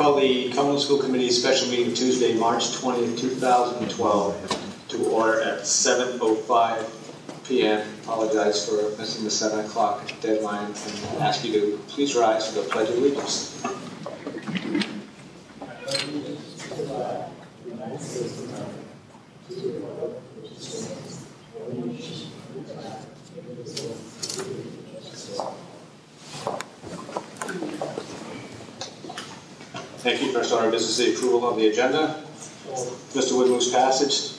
call the Cumberland School Committee special meeting Tuesday, March 20th, 2012 to order at 7:05 p.m. Apologize for missing the 7 o'clock deadline and ask you to please rise for the Pledge of Allegiance. Thank you. First order of business is the approval of the agenda. Mr. Wood moves passage.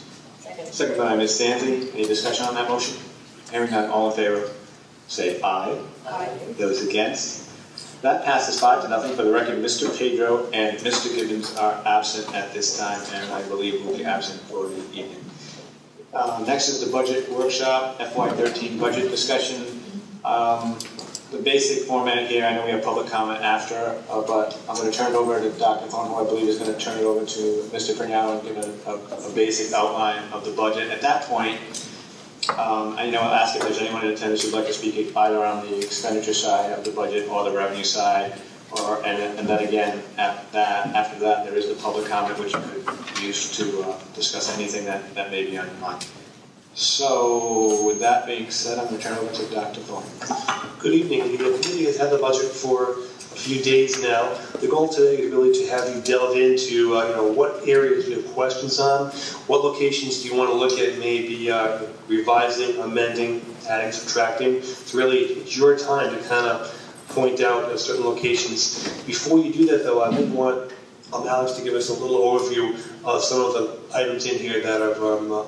Second by Ms. Stanley. Any discussion on that motion? Hearing none, all in favor, say aye. Aye. Those against? That passes 5-0. For the record, Mr. Pedro and Mr. Gibbons are absent at this time, and I believe will be absent for the evening. Next is the budget workshop, FY13 budget discussion. The basic format here, I know we have public comment after, but I'm going to turn it over to Dr. Thorne, who I believe is going to turn it over to Mr. Perniano and give a basic outline of the budget. At that point, I know I'll ask if there's anyone in attendance who'd like to speak either on the expenditure side of the budget or the revenue side, and then again, after that, there is the public comment, which you could use to discuss anything that may be on your mind. So, with that being said, I'm going to turn it over to Dr. Thorne. Good evening. The committee has had the budget for a few days now. The goal today is really to have you delve into what areas you have questions on, what locations do you want to look at, maybe revising, amending, adding, subtracting. It's your time to kind of point out certain locations. Before you do that, though, I would want Alex to give us a little overview of some of the items in here that are of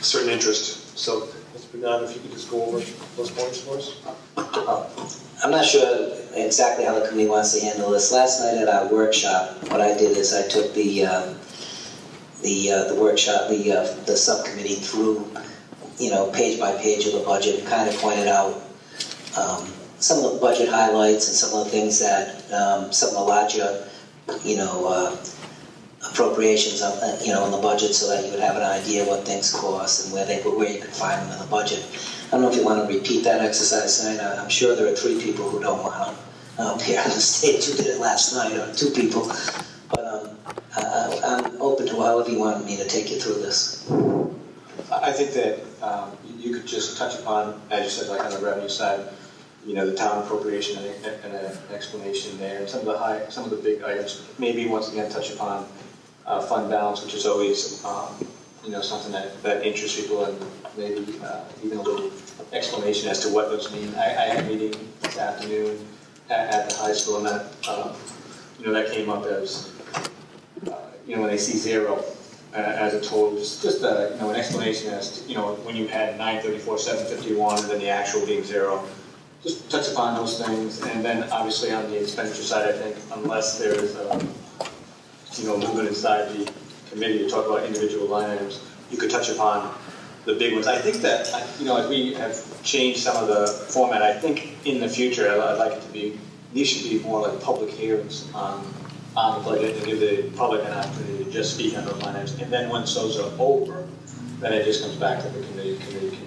certain interest. So, Mr. Bernard, if you could just go over those points for us. I'm not sure exactly how the committee wants to handle this. Last night at our workshop, what I did is I took the workshop, the subcommittee through, page by page of the budget and kind of pointed out some of the budget highlights and some of the things that, some of the larger, appropriations, in the budget, so that you would have an idea what things cost and where you could find them in the budget. I don't know if you want to repeat that exercise tonight. I'm sure there are 3 people who don't want to appear on the stage who did it last night, or 2 people. But I'm open to however you want me to take you through this. I think that you could just touch upon, as you said, like on the revenue side, the town appropriation and an explanation there, and some of the big items. Maybe once again touch upon fund balance, which is always something that interests people, and maybe even a little explanation as to what those mean. I had a meeting this afternoon at the high school, and that that came up as when they see 0 as a total, just an explanation as to when you had 934, 751, and then the actual being 0. Just touch upon those things, and then obviously on the expenditure side, I think unless there is movement inside the committee to talk about individual line items, you could touch upon the big ones. I think that as we have changed some of the format, I think in the future I'd like it to be, these should be more like public hearings on the budget, and give the public an opportunity to just speak on those line items. And then once those are over, then it just comes back to the committee. The committee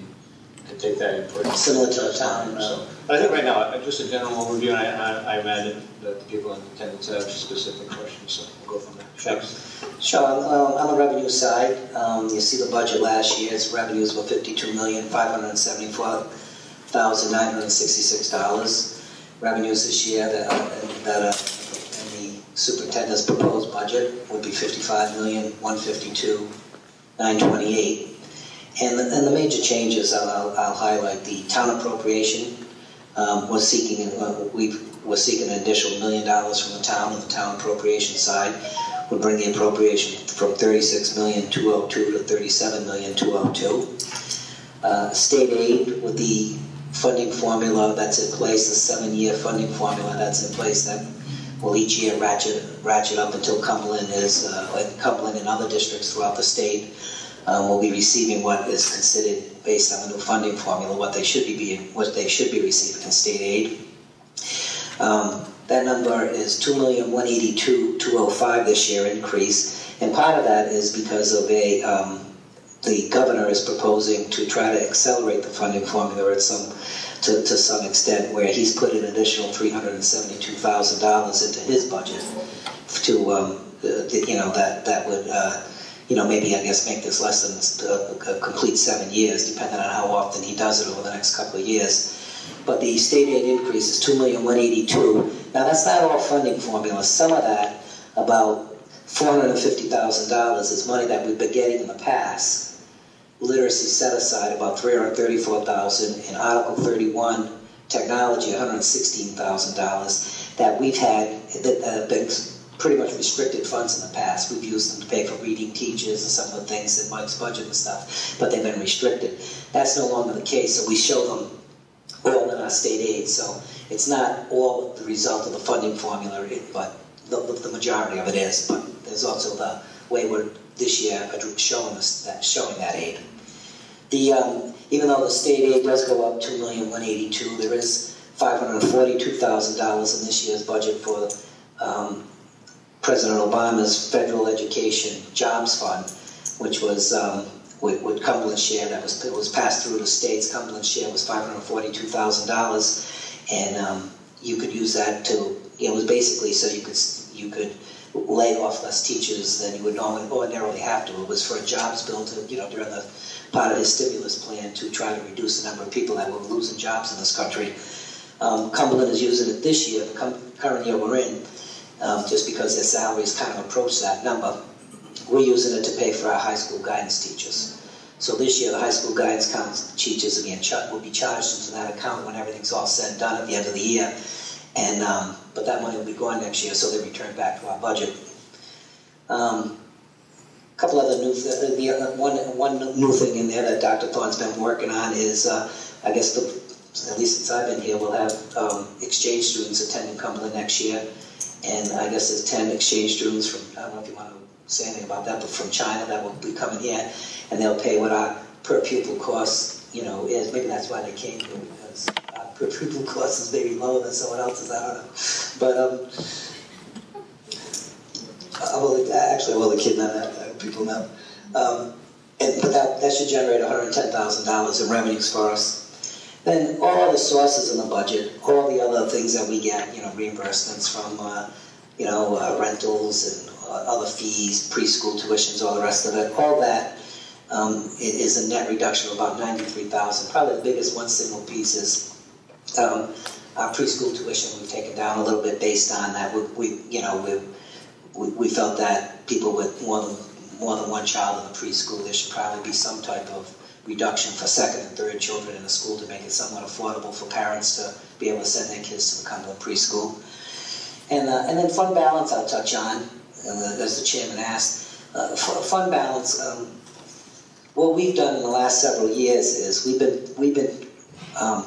can take that input. Similar to the town. So, but I think right now, just a general overview, and I imagine that the people in attendance have specific questions, so we'll go from there. Thanks. Sure. On the revenue side, you see the budget last year's revenues were $52,574,966. Revenues this year that are in the superintendent's proposed budget would be $55,152,928. And the major changes I'll highlight. The town appropriation was seeking an additional $1 million from the town on the town appropriation side. Would bring the appropriation from $36,202,000 to $37,202,000. State aid with the funding formula that's in place, the 7-year funding formula that's in place, that will each year ratchet up until Cumberland and other districts throughout the state will be receiving what is considered, based on the new funding formula, what they should be receiving in state aid. That number is $2,182,205 this year increase, and part of that is because of the governor is proposing to try to accelerate the funding formula to some extent, where he's put an additional $372,000 into his budget that would, maybe I guess make this less than a complete 7 years, depending on how often he does it over the next couple of years. But the state aid increase is $2,182,000. Now that's not all funding formula. Some of that, about $450,000, is money that we've been getting in the past. Literacy set aside about $334,000, and Article 31 technology $116,000 that we've had that have been pretty much restricted funds in the past. We've used them to pay for reading teachers and some of the things in Mike's budget and stuff, but they've been restricted. That's no longer the case, so we show them all in our state aid. So it's not all the result of the funding formula, but the majority of it is. But there's also the way we're this year showing that aid. Even though the state aid does go up $2,182,000, there is $542,000 in this year's budget for President Obama's Federal Education Jobs Fund, which was with Cumberland's share. It was passed through the states. Cumberland's share was $542,000, and you could use that to. It was basically so you could lay off less teachers than you would ordinarily have to. It was for a jobs bill to, during the part of his stimulus plan to try to reduce the number of people that were losing jobs in this country. Cumberland is using it this year, the current year we're in, just because their salaries kind of approach that number. We're using it to pay for our high school guidance teachers. So this year, the high school guidance teachers again will be charged into that account when everything's all said and done at the end of the year. And but that money will be gone next year, so they return back to our budget. A couple other new one new thing in there that Dr. Thorne's been working on is, I guess, at least since I've been here, we'll have exchange students attending Cumberland next year. And I guess there's 10 exchange students from, I don't know if you want to say anything about that, but from China that will be coming here. And they'll pay what our per pupil cost, is. Maybe that's why they came here, because our per pupil cost is maybe lower than someone else's, I don't know. But, I will the kid know that, people know. But that should generate $110,000 in revenues for us. Then all other sources in the budget, all the other things that we get, reimbursements from, rentals and other fees, preschool tuitions, all the rest of it, all that is a net reduction of about $93,000. Probably the biggest one single piece is our preschool tuition. We've taken down a little bit based on that. We felt that people with more than one child in the preschool, there should probably be some type of reduction for second and third children in the school to make it somewhat affordable for parents to be able to send their kids to the Cumberland preschool. And then fund balance I'll touch on, as the chairman asked. Fund balance, what we've done in the last several years is we've been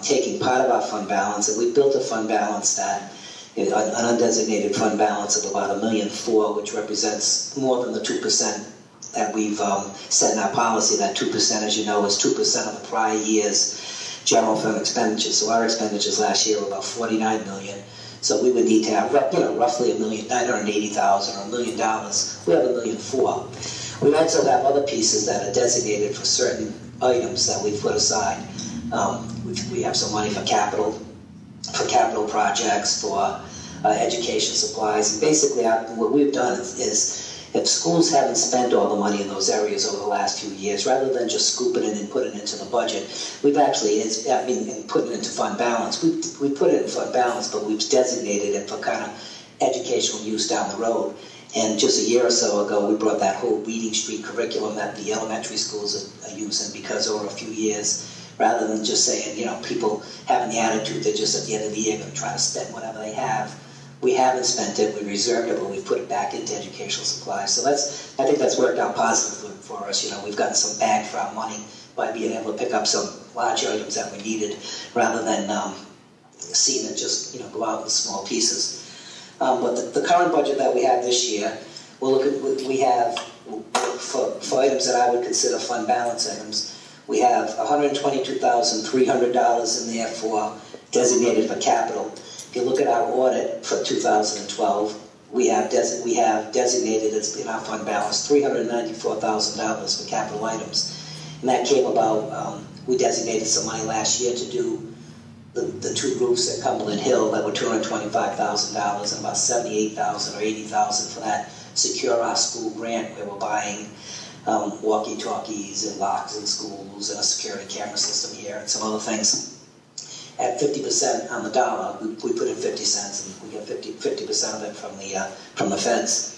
taking part of our fund balance, and we've built a fund balance that an undesignated fund balance of about $1.4 million, which represents more than the 2% that we've set in our policy. That 2%, as you know, is 2% of the prior year's general fund expenditures. So our expenditures last year were about $49 million. So we would need to have, roughly $1,980,000 or $1 million. We have $1.4 million. We also have other pieces that are designated for certain items that we've put aside. We have some money for capital projects, for education supplies. And basically, what we've done is if schools haven't spent all the money in those areas over the last few years, rather than just scooping it and putting it into the budget, we've actually, and putting it into fund balance, we put it in fund balance, but we've designated it for kind of educational use down the road. And just a year or so ago, we brought that whole Reading Street curriculum that the elementary schools are using, because over a few years, rather than just saying, people having the attitude they're just at the end of the year going to try to spend whatever they have. We haven't spent it, we reserved it, but we've put it back into educational supplies. So I think that's worked out positively for us. We've gotten some bang for our money by being able to pick up some large items that we needed, rather than seeing it just go out in small pieces. But the current budget that we have this year, we have for items that I would consider fund balance items. We have $122,300 in there for designated for capital. If you look at our audit for 2012, we have designated in our fund balance $394,000 for capital items. And that came about, we designated some money last year to do the two roofs at Cumberland Hill that were $225,000, and about $78,000 or $80,000 for that Secure Our School grant, where we're buying walkie-talkies and locks in schools and a security camera system here and some other things. At 50% on the dollar, we put in 50 cents, and we get 50% of it from the feds.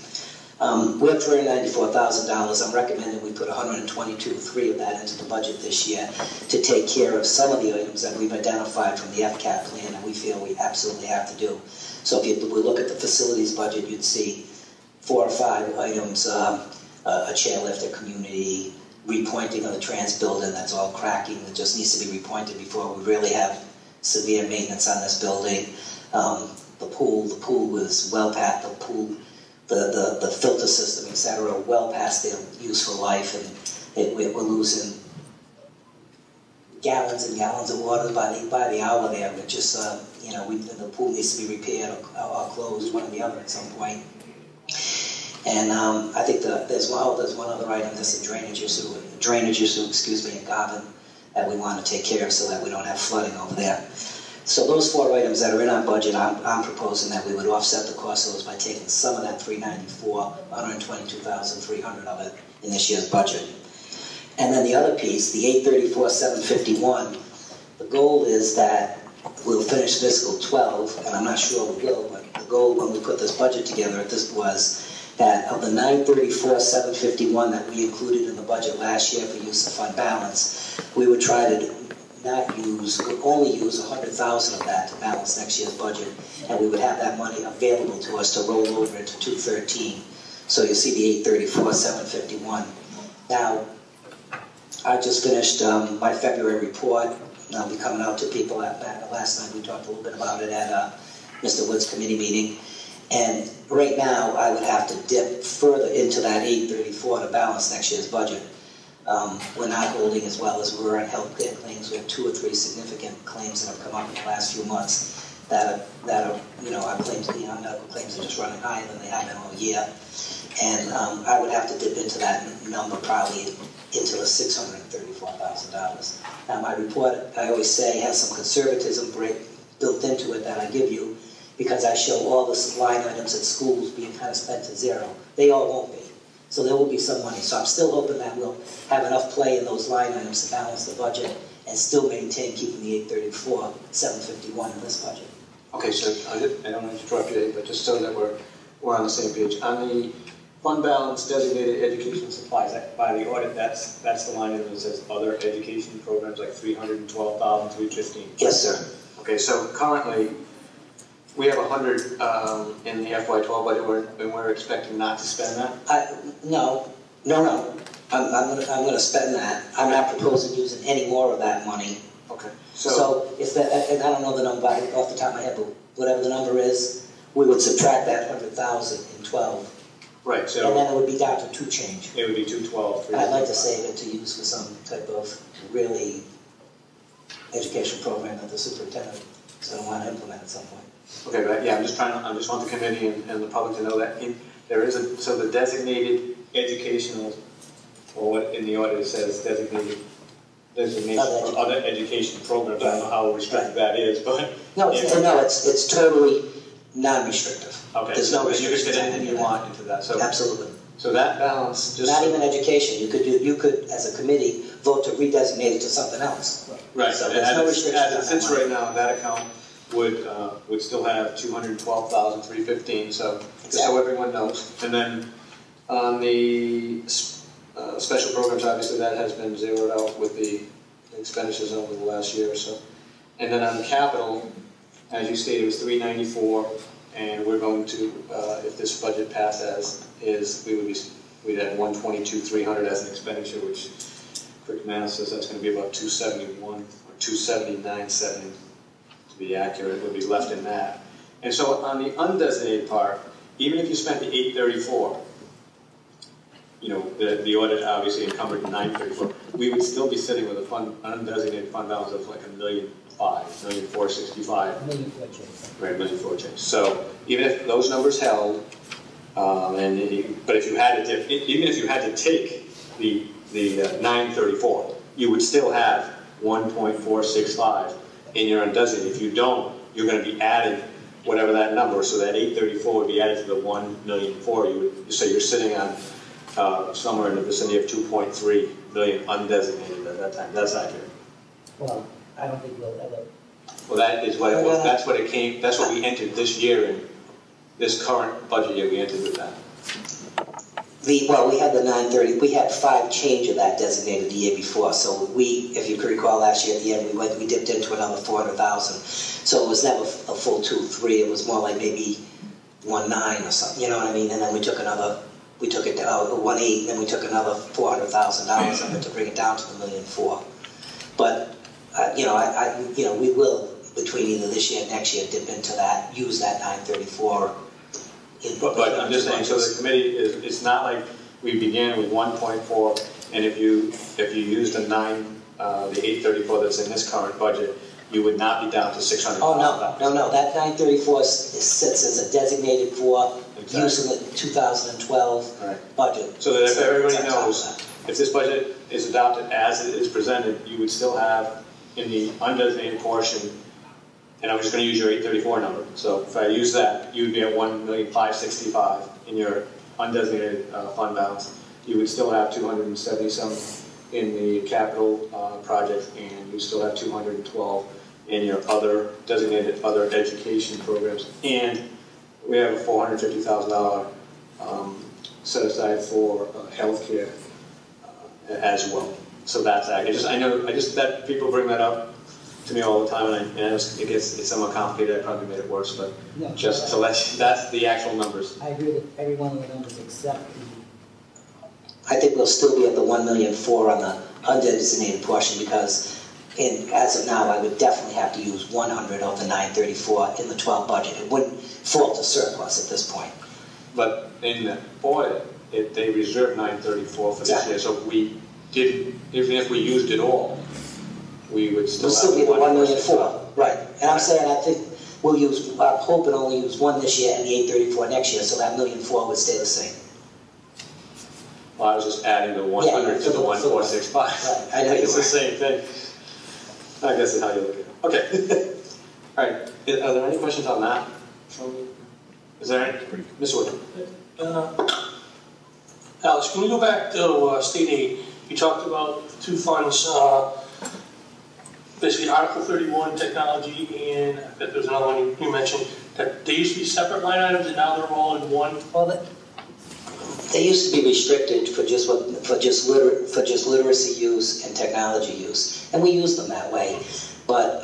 We're at $394,000. I'm recommending we put $122,300 of that into the budget this year to take care of some of the items that we've identified from the FCAP plan that we feel we absolutely have to do. So if we look at the facilities budget, you'd see 4 or 5 items, a chairlift at community, repointing of the trans building that's all cracking, that just needs to be repointed before we really have severe maintenance on this building. The pool was well past the pool. The filter system, etc., well past their useful life, and we're losing gallons and gallons of water by the hour there. We're just, the pool needs to be repaired or closed, one or the other at some point. And I think there's one other item, that's a drainage issue, in Garvin, that we want to take care of so that we don't have flooding over there. So those 4 items that are in our budget, I'm proposing that we would offset the cost of those by taking some of that $394, $122,300 of it in this year's budget. And then the other piece, the $834,751, the goal is that we'll finish fiscal 12, and I'm not sure we will, but the goal when we put this budget together was that of the $934,751 that we included in the budget last year for use of fund balance, we would try to only use $100,000 of that to balance next year's budget, and we would have that money available to us to roll over into 213. So you see the $834,751. Now, I just finished my February report, and I'll be coming out to people last night. We talked a little bit about it at Mr. Wood's committee meeting. And right now, I would have to dip further into that $834 to balance next year's budget. We're not holding as well as we were on healthcare claims. We have 2 or 3 significant claims that have come up in the last few months that are our claims, our medical claims are just running higher than they have been all year. And I would have to dip into that number probably into the $634,000. Now my report, I always say, has some conservatism built into it that I give you, because I show all the line items at schools being kind of spent to zero. They all won't be. So there will be some money. So I'm still hoping that we'll have enough play in those line items to balance the budget and still maintain keeping the $834,751 in this budget. Okay, so I don't want to interrupt you, but just so that we're on the same page. On the fund balance designated education supplies, by the audit, that's the line item that says other education programs, like $312,315. Yes, sir. Okay, so currently we have 100 in the FY12 budget, and we're expecting not to spend that? No. I'm going to spend that. I'm not proposing using any more of that money. Okay. So if that, and I don't know the number off the top of my head, but whatever the number is, we would subtract that 100,000 in 12. Right. So and then it would be down to 2 change. It would be 212. I'd like to save it to use for some type of really education program that the superintendent is going to want to implement at some point. Okay, but yeah, I just want the committee and the public to know that so the designated educational, or what in the audit it says designation for other education programs. I don't know how restricted that is, but it's totally non-restrictive. Okay, there's no restrictions. You could fit anything you want into that. So absolutely. So that balance, just not even education. You could as a committee vote to redesignate it to something else. Right. So there's no restrictions. As it sits right now, that account would still have $212,315. So just so everyone knows. And then on the special programs, obviously that has been zeroed out with the expenditures over the last year or so. And then on the capital, as you stated, it was $394, and we're going to, if this budget passed as is, we'd have $122,300 as an expenditure, which quick math says that's going to be about $271 or $279.70 to be accurate. Would be left in that. And so on the undesignated part, even if you spent the $834, the audit obviously encumbered $934, we would still be sitting with undesignated fund balance of like $1,005,000, $1,465,000. Right, $1,004,000 change. So even if those numbers held, but if you had to even if you had to take the $934, you would still have $1.465 in your undesignated. If you don't, you're going to be adding whatever that number, so that 834 would be added to the 1,000,004. You would say you're sitting on somewhere in the vicinity of 2.3 million undesignated at that time. That's accurate. Well, I don't think we'll ever. Well, that is what it was. That's what it came. That's what we entered this year in this current budget year. We entered with that. Well, we had the 930. We had 5 change of that designated the year before. So if you could recall, last year at the end, we dipped into another 400,000. So it was never a full 2.3. It was more like maybe 1.9 or something. You know what I mean? And then we took it to 1.8, and then we took another $400,000 of it to bring it down to the 1,000,004. But we will, between either this year and next year, dip into that, use that 934. But I'm just saying, so the committee it's not like we began with 1.4, and if you use the 834 that's in this current budget, you would not be down to 600. Oh no, that 934 sits as a designated for use in the 2012 budget. So that if everybody knows, if this budget is adopted as it is presented, you would still have in the undesignated portion. And I'm just going to use your 834 number. So if I use that, you would be at 1,565,000 in your undesignated fund balance. You would still have 270-some in the capital project, and you still have 212 in your other designated other education programs. And we have a $450,000 set aside for healthcare as well. So that's accurate. I know that people bring that up to me all the time, and it's somewhat complicated. I probably made it worse, but no, just to let you, that's the actual numbers. I agree with every one of the numbers except I think we'll still be at the 1,000,004 on the undesignated portion, because as of now, I would definitely have to use 100 of the 934 in the 12 budget. It wouldn't fall to surplus at this point. But in the audit, they reserved 934 for this year, so we didn't, even if we used it all, we would still be the 1,000,004, right? And I'm saying I think we'll use. I'm hoping only use 1 this year and the 834 next year, so that 1,000,004 would stay the same. Well, I was just adding the 100 to the 1,465. Right. I think it's the same thing. I guess that's how you look at it. Okay. All right. Are there any questions on that? Is there any? Ms. Wood. Alex, can we go back to state aid? You talked about 2 funds. Basically, Article 31, technology, and I bet there's another one you mentioned, that they used to be separate line items, and now they're all in one. Well, they used to be restricted for just literacy use and technology use, and we used them that way. But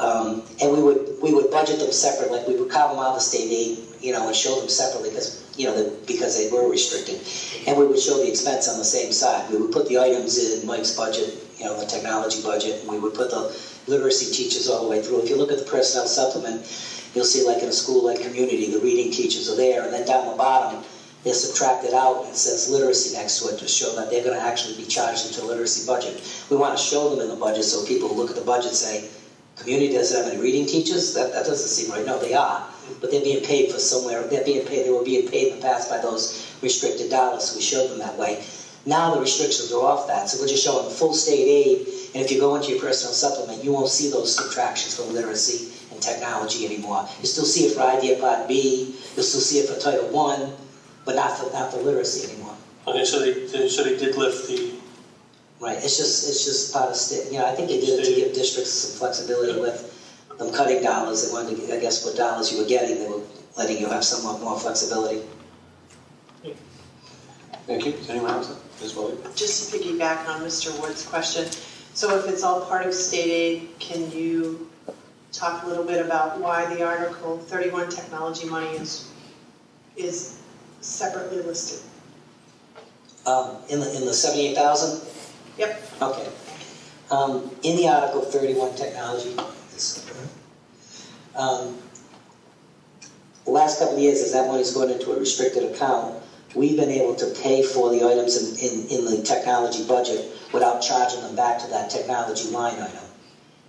and we would budget them separate, like we would carve them out of the state aid, and show them separately because they were restricted, and we would show the expense on the same side. We would put the items in Mike's budget, the technology budget, and we would put the literacy teachers all the way through. If you look at the personnel supplement, you'll see, like in a school like Community, the reading teachers are there, and then down the bottom, they're subtracted out and it says literacy next to it to show that they're going to actually be charged into a literacy budget. We want to show them in the budget so people who look at the budget say, Community doesn't have any reading teachers? That doesn't seem right. No, they are. But they're being paid for somewhere. They were being paid in the past by those restricted dollars, so we showed them that way. Now the restrictions are off that, so we're just showing full state aid. And if you go into your personal supplement, you won't see those subtractions for literacy and technology anymore. You still see it for Idea Part B, you'll still see it for Title I, but not for literacy anymore. Okay, so they did lift the... Right, it's just part of state. I think they did it to give districts some flexibility with them cutting dollars. They wanted to, I guess, what dollars you were getting, they were letting you have somewhat more flexibility. Thank you. Does anyone else? Ms. Wiley? Just to piggyback on Mr. Wood's question, so if it's all part of state aid, can you talk a little bit about why the Article 31 technology money is separately listed? In the 78,000? Yep. Okay. In the Article 31 technology, the last couple of years, as that money's going into a restricted account, we've been able to pay for the items in the technology budget without charging them back to that technology line item.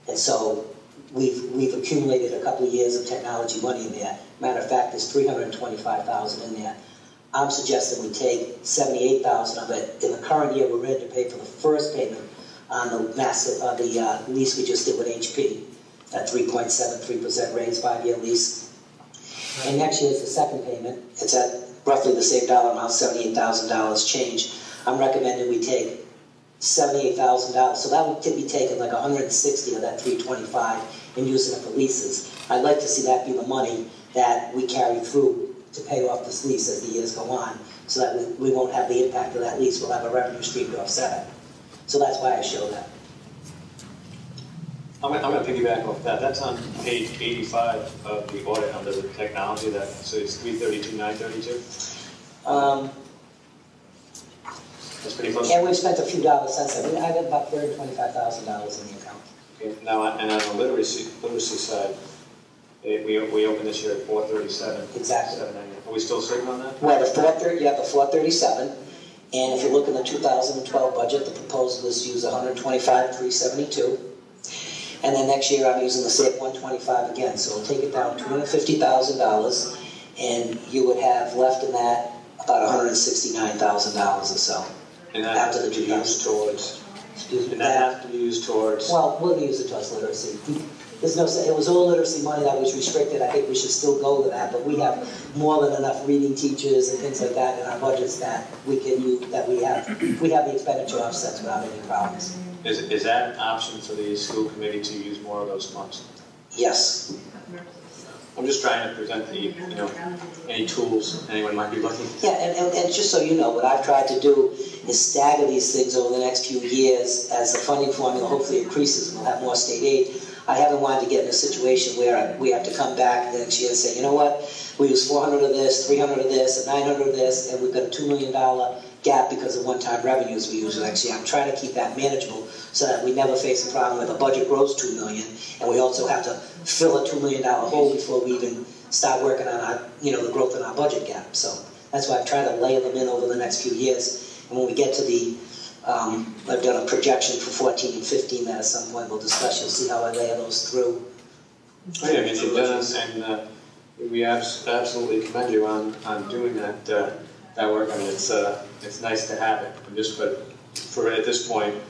And so we've accumulated a couple of years of technology money in there. Matter of fact, there's $325,000 in there. I'm suggesting we take $78,000 of it in the current year we're in to pay for the first payment on the lease we just did with HP. that 3.73% raise, 5-year lease. And next year is the second payment. It's at roughly the same dollar amount, $78,000 change. I'm recommending we take $78,000, so that would be taking like 160 of that 325 and using it for leases. I'd like to see that be the money that we carry through to pay off this lease as the years go on, so that we won't have the impact of that lease. We'll have a revenue stream to offset it. So that's why I show that. I'm going to piggyback off that. That's on page 85 of the audit under the technology. So it's 332,932. That's pretty close. And we've spent a few dollars since then. I got about $25,000 in the account. Okay. Now, and on the literacy side, we opened this year at 437. Exactly. Are we still sitting on that? Well, you have the 437, and if you look in the 2012 budget, the proposal is to use 125,372. And then next year I'm using the same 125 again, so we'll take it down $250,000, and you would have left in that about $169,000 or so. And that after has to be used towards. Excuse me. And that has to be used towards. Well, we'll use it towards literacy. There's no, it was all literacy money that was restricted. I think we should still go to that, but we have more than enough reading teachers and things like that in our budgets that we can use, that we have the expenditure offsets without any problems. Is that an option for the school committee to use more of those funds? Yes. I'm just trying to present the, any tools anyone might be looking. Yeah, and just so you know, what I've tried to do is stagger these things over the next few years as the funding formula hopefully increases and we'll have more state aid. I haven't wanted to get in a situation where we have to come back the next year and say, you know what, we use 400 of this, 300 of this, and 900 of this, and we've got a $2 million gap because of one-time revenues we use next year. I'm trying to keep that manageable so that we never face a problem where the budget grows $2 million, and we also have to fill a $2 million hole before we even start working on our, the growth in our budget gap. So that's why I've tried to layer them in over the next few years. And when we get to the I've done a projection for 14 and 15 that at some point we'll discuss. You'll see how I layer those through. Oh, yeah, I mean, you've done it, and we absolutely commend you on doing that work. I mean, it's nice to have it. For at this point,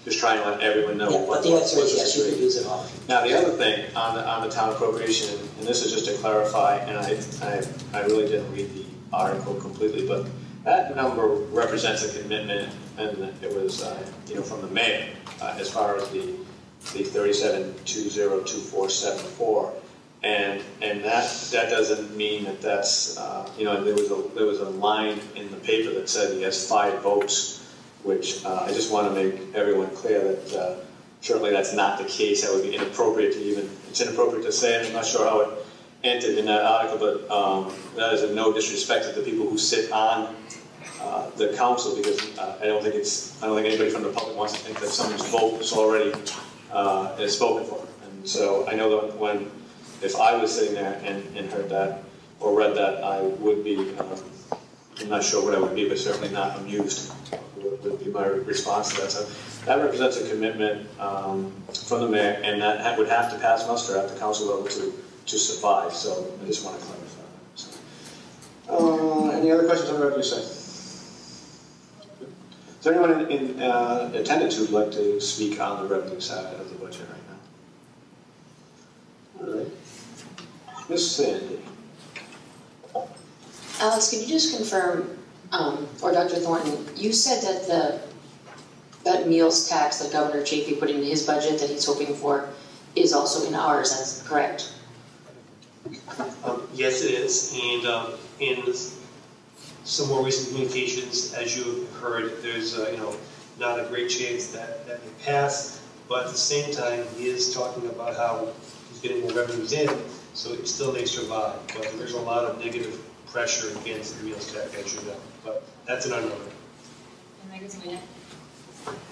just trying to let everyone know. Yeah, but the answer is yes, you can use it all. Now, the other thing on the town appropriation, and this is just to clarify, and I really didn't read the article completely, but that number represents a commitment, and it was, from the mayor, as far as the 37202474, and that doesn't mean that's there was a line in the paper that said he has 5 votes, which I just want to make everyone clear that certainly that's not the case. That would be inappropriate it's inappropriate to say it. I'm not sure how it entered in that article, but that is no disrespect to the people who sit on the council, because I don't think anybody from the public wants to think that someone's vote is already is spoken for. And so I know that if I was sitting there and heard that or read that, I would be, I'm not sure what I would be, but certainly not amused would be my response to that. So that represents a commitment from the mayor, and that would have to pass muster at the council level to survive. So I just want to clarify that. So, any other questions on the revenue side? Is there anyone in attendance who would like to speak on the revenue side of the budget right now? All right. Ms. Sandy. Alex, can you just confirm, or Dr. Thornton, you said that that meals tax that Governor Chafee put into his budget that he's hoping for is also in ours, that's correct? Yes, it is, and in some more recent communications, as you have heard, there's not a great chance that may pass, but at the same time, he is talking about how he's getting more revenues in, so it still may survive. But there's a lot of negative pressure against the meals tax, as you know. But that's an unknown.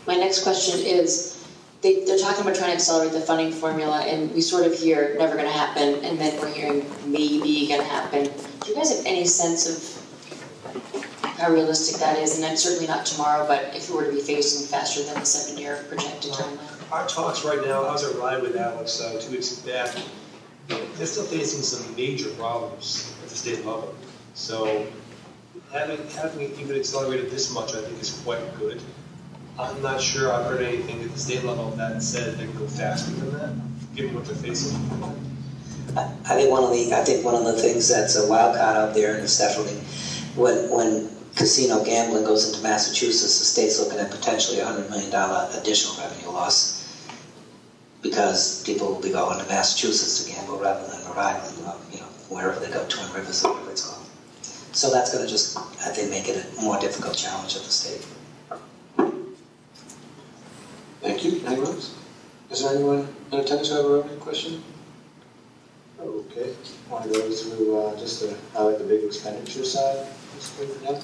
My next question is, they're talking about trying to accelerate the funding formula, and we sort of hear never going to happen, and then we're hearing maybe going to happen. Do you guys have any sense of how realistic that is? And then certainly not tomorrow, but if it were to be facing faster than the 7-year projected timeline. Our talks right now, I was at Ride with Alex 2 weeks back. They're still facing some major problems at the state level. So having it even accelerated this much, I think, is quite good. I'm not sure I've heard anything at the state level that said they can go faster than that. given what they're facing? I think one of the things that's a wild card out there, and it's definitely when casino gambling goes into Massachusetts, the state's looking at potentially $100 million additional revenue loss because people will be going to Massachusetts to gamble rather than Rhode Island, wherever they go, Twin Rivers or whatever it's called. So that's going to just, I think, make it a more difficult challenge of the state. Thank you. Anyone else? Is there anyone in attendance who have a revenue question? Okay. Want to go through just to highlight the big expenditure side? Yeah.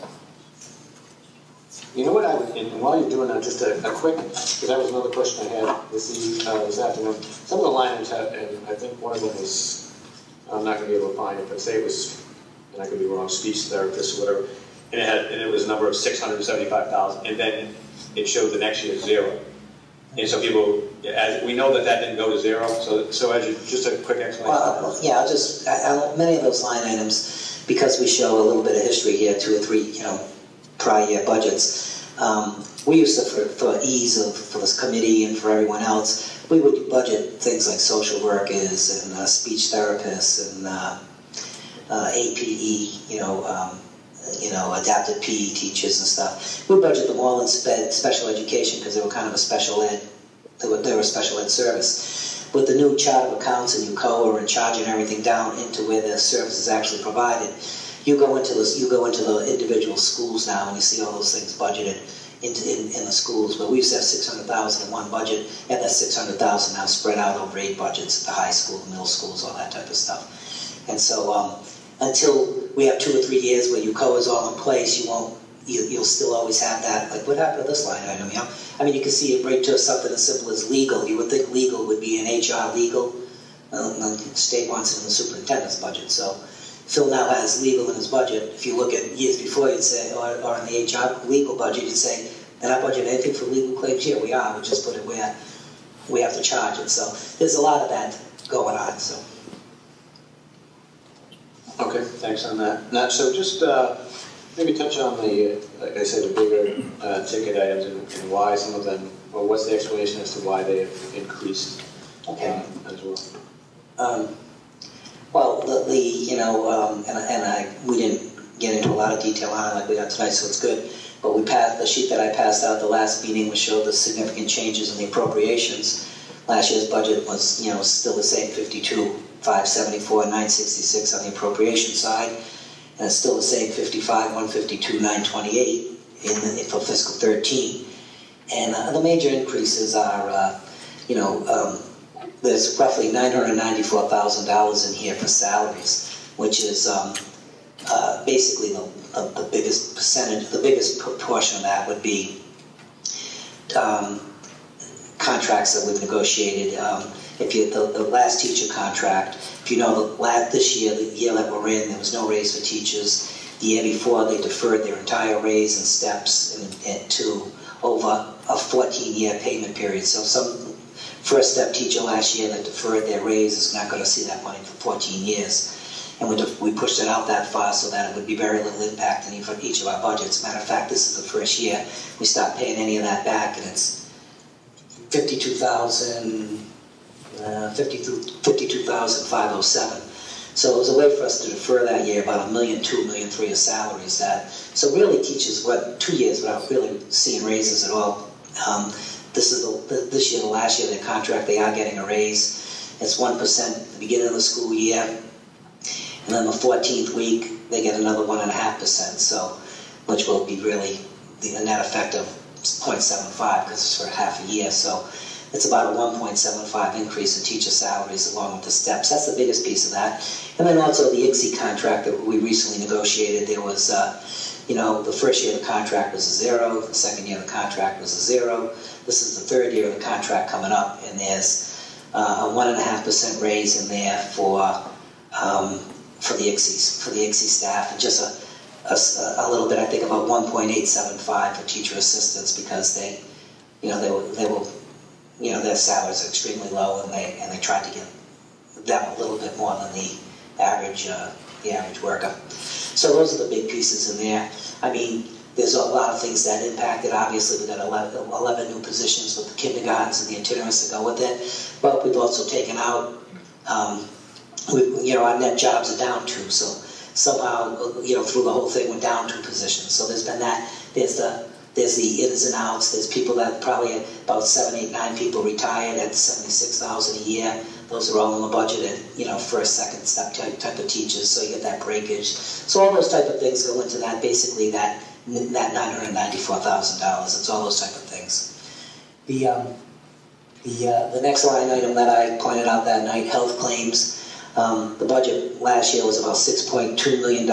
You know what I would, and while you're doing that, just a quick, because that was another question I had this afternoon. Some of the line items have, and I think one of them was, I'm not going to be able to find it, but say it was, and I could be wrong, speech therapist or whatever, and it was a number of 675,000, and then it showed the next year 0. And so people, as we know that didn't go to 0. So as you, just a quick explanation. Well, yeah, many of those line items, because we show a little bit of history here, 2 or 3, prior year budgets. We used to, for ease for this committee and for everyone else, we would budget things like social workers and speech therapists and APE, adapted PE teachers and stuff. We budget them all in special education because they were kind of a special ed. They were a special ed service. With the new chart of accounts and UCOA and charging everything down into where the service is actually provided, you go into the individual schools now and you see all those things budgeted in the schools. But we used to have 600,000 in one budget, and that 600,000 now spread out over 8 budgets at the high school, the middle schools, all that type of stuff. And so until we have 2 or 3 years where UCOA is all in place, you'll still always have that. Like, what happened to this line item? I mean, you can see it right to something as simple as legal. You would think legal would be an HR legal. The state wants it in the superintendent's budget. So Phil now has legal in his budget. If you look at years before, you'd say, or in the HR legal budget, you'd say, they're not budgeting anything for legal claims here. We are. We just put it where we have to charge it. So there's a lot of that going on. So. Okay, thanks on that. So just maybe touch on the, like I said, the bigger ticket items and why some of them, or what's the explanation as to why they have increased as well? Well, we didn't get into a lot of detail on it like we got tonight, so it's good. But the sheet that I passed out the last meeting showed the significant changes in the appropriations. Last year's budget was, still the same, 52,574, 966 on the appropriation side, and it's still the same 55,152, 928 for fiscal 13. And the major increases are, there's roughly $994,000 in here for salaries, which is basically the biggest percentage. The biggest proportion of that would be contracts that we've negotiated. The last teacher contract, if you know, this year, the year that we're in, there was no raise for teachers. The year before, they deferred their entire raise and steps to over a 14-year payment period. So some first step teacher last year that deferred their raise is not going to see that money for 14 years. And we pushed it out that far so that it would be very little impact in each of our budgets. Matter of fact, this is the first year we stopped paying any of that back, and it's $52,507. So it was a way for us to defer that year about $1.2 million, $1.3 million of salaries. So really teachers went 2 years without really seeing raises at all. This year, the last year of their contract, they are getting a raise. It's 1% at the beginning of the school year, and then the 14th week they get another 1.5%. So, which will be really the net effect of 0.75 because it's for half a year. So it's about a 1.75 increase in teacher salaries along with the steps. That's the biggest piece of that. And then also the ICSI contract that we recently negotiated. There was, the first year of the contract was a 0. The second year of the contract was a 0. This is the third year of the contract coming up, and there's a 1.5% raise in there for the ICSI staff, and just a little bit, I think about 1.875 for teacher assistants because they were their salaries are extremely low, and they tried to give them a little bit more than the average worker. So those are the big pieces in there. I mean, There's a lot of things that impacted. Obviously, we've got 11 new positions with the kindergartens and the itinerants that go with it. But we've also taken out, our net jobs are down 2. So somehow, through the whole thing, we're down 2 positions. So there's been that. There's the ins and outs. There's people that probably about 7, 8, 9 people retired at $76,000 a year. Those are all in the budget at, first, second step type of teachers. So you get that breakage. So all those type of things go into that. Basically, that $994,000. It's all those type of things. The next line item that I pointed out that night, health claims. The budget last year was about $6.2 million.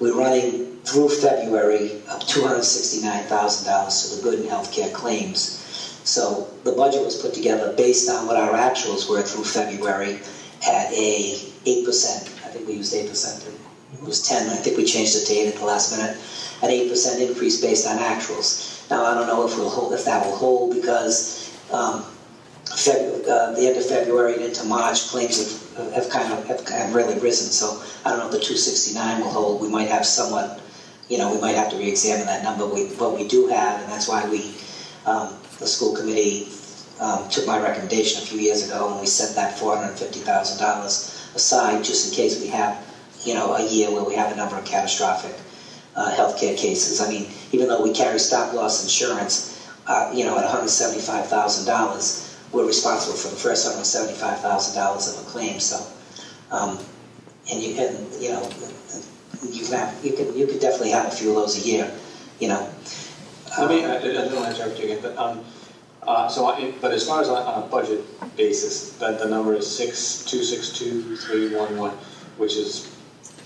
We're running through February of $269,000 to the good and healthcare claims. So the budget was put together based on what our actuals were through February at a 8%. I think we used 8%. It was 10. I think we changed it to 8 at the last minute. An 8% increase based on actuals. Now I don't know if that will hold because the end of February and into March claims have kind of really risen. So I don't know if the 269 will hold. We might have somewhat, we might have to re-examine that number. But we do have, and that's why the school committee took my recommendation a few years ago, and we set that $450,000 aside just in case we have, a year where we have a number of catastrophic healthcare cases. I mean, even though we carry stop loss insurance, at $175,000, we're responsible for the first $175,000 of a claim. So, and you can, you could definitely have a few of those a year, I don't want to interrupt you again, but but as far as on a budget basis, the number is 6,262,311, which is,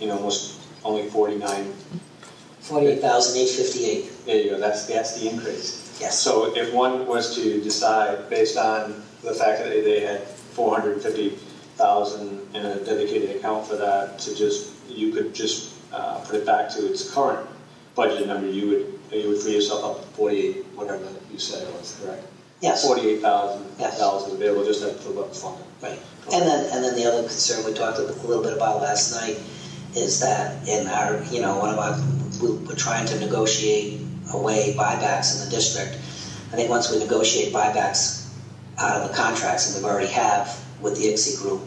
almost only 48,858. There you go. That's the increase. Yes. So if one was to decide, based on the fact that they had $450,000 in a dedicated account for that, you could just put it back to its current budget number, you would free yourself up to 48, whatever you said it was, correct? Yes. $48,000 available just to put up funding. Right. And then the other concern we talked a little bit about last night is that in our, we're trying to negotiate away buybacks in the district. I think once we negotiate buybacks out of the contracts, and we already have with the ICSI group,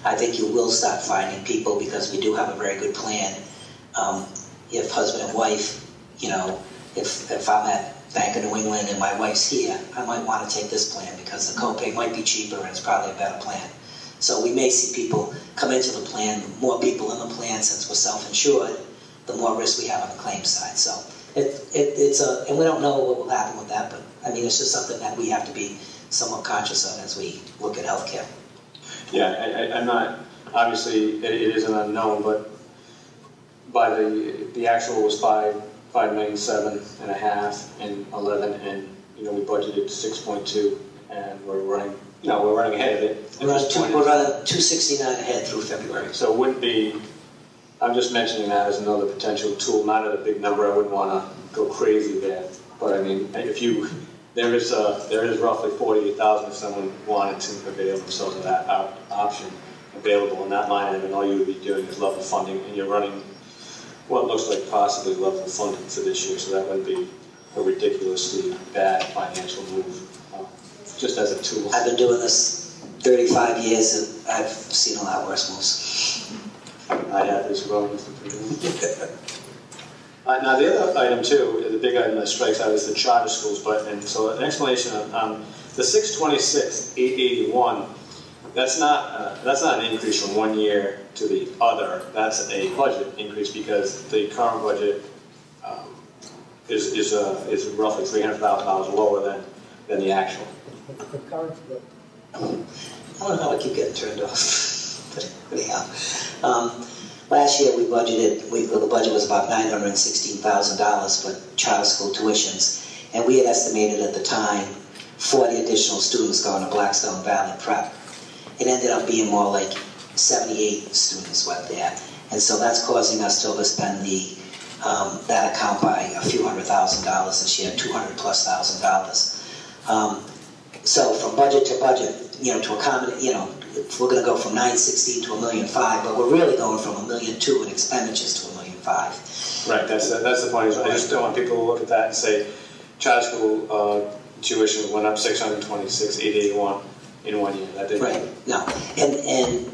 I think you will start finding people, because we do have a very good plan. If husband and wife, if I'm at Bank of New England and my wife's here, I might want to take this plan because the copay might be cheaper and it's probably a better plan. So we may see people come into the plan, more people in the plan, since we're self-insured, the more risk we have on the claim side. So and we don't know what will happen with that, but I mean, it's just something that we have to be somewhat conscious of as we look at healthcare. Yeah, I'm not, obviously it is an unknown, but by the actual was $5,750,000 in 11, and we budgeted 6.2, and we're running ahead of it. We're running 269 ahead through February. So it wouldn't be. I'm just mentioning that as another potential tool, not at a big number. I wouldn't want to go crazy there, but I mean, there is roughly 48,000 if someone wanted to avail themselves of that option available in that line item, and all you would be doing is level funding, and you're running what looks like possibly level funding for this year, so that wouldn't be a ridiculously bad financial move, just as a tool. I've been doing this 35 years, and I've seen a lot worse moves. I have as well, Mr. President. Now the other item too, the big item that strikes out is the charter schools, so an explanation on the 626,881. That's not an increase from one year to the other. That's a budget increase because the current budget is roughly $300,000 lower than the actual. The current, I don't know how I keep getting turned off. But anyhow, last year the budget was about $916,000 for charter school tuitions, and we had estimated at the time 40 additional students going to Blackstone Valley Prep. It ended up being more like 78 students went there, and so that's causing us to overspend that account by a few $100,000 this year, $200,000+. So from budget to budget, to accommodate, if we're going to go from $916,000 to $1,005,000, but we're really going from $1,002,000 in expenditures to $1,005,000. 305. Right, that's the point. I just don't want people to look at that and say, charter school tuition went up 626, 881 in 1 year. That didn't. Right. No, and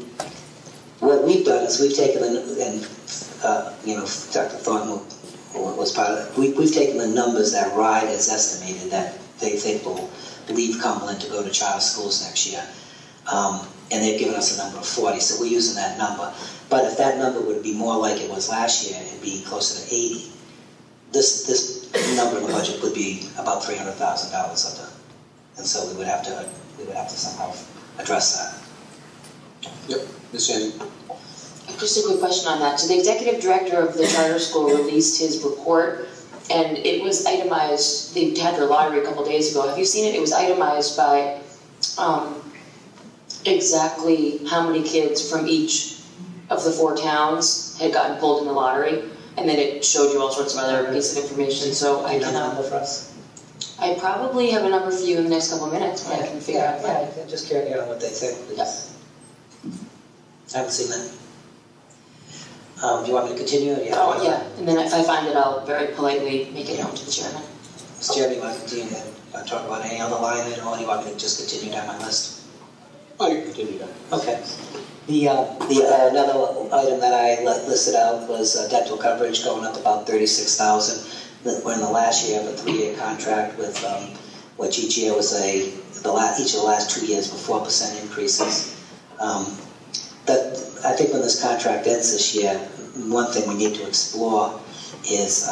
what we've done is we've taken Dr. Thornton was part of it. We've taken the numbers that RIDE has estimated that they think will leave Cumberland to go to charter schools next year. And they've given us a number of 40, so we're using that number. But if that number would be more like it was last year, it'd be closer to 80. This number in the budget would be about $300,000 under, and so we would have to somehow address that. Yep, Ms. Shannon. Just a quick question on that. So the executive director of the charter school released his report, and it was itemized. They had their lottery a couple days ago. Have you seen it? It was itemized by exactly how many kids from each of the 4 towns had gotten pulled in the lottery, and then it showed you all sorts of other pieces of information. So I cannot. For us. I probably have a number for you in the next couple of minutes when I can figure out that. Yeah, just curious on what they think. Yep. I haven't seen that. Do you want me to continue? Oh, yeah, and then if I find it, I'll very politely make it known to the chairman. Mr. Chairman, you want to continue to talk about any other line item, or do you want me to just continue down my list? Oh, you can continue that. Okay. The another item that I listed out was dental coverage going up about $36,000. We're in the last year of a 3-year contract with which each year was each of the last 2 years were 4% increases. I think when this contract ends this year, one thing we need to explore is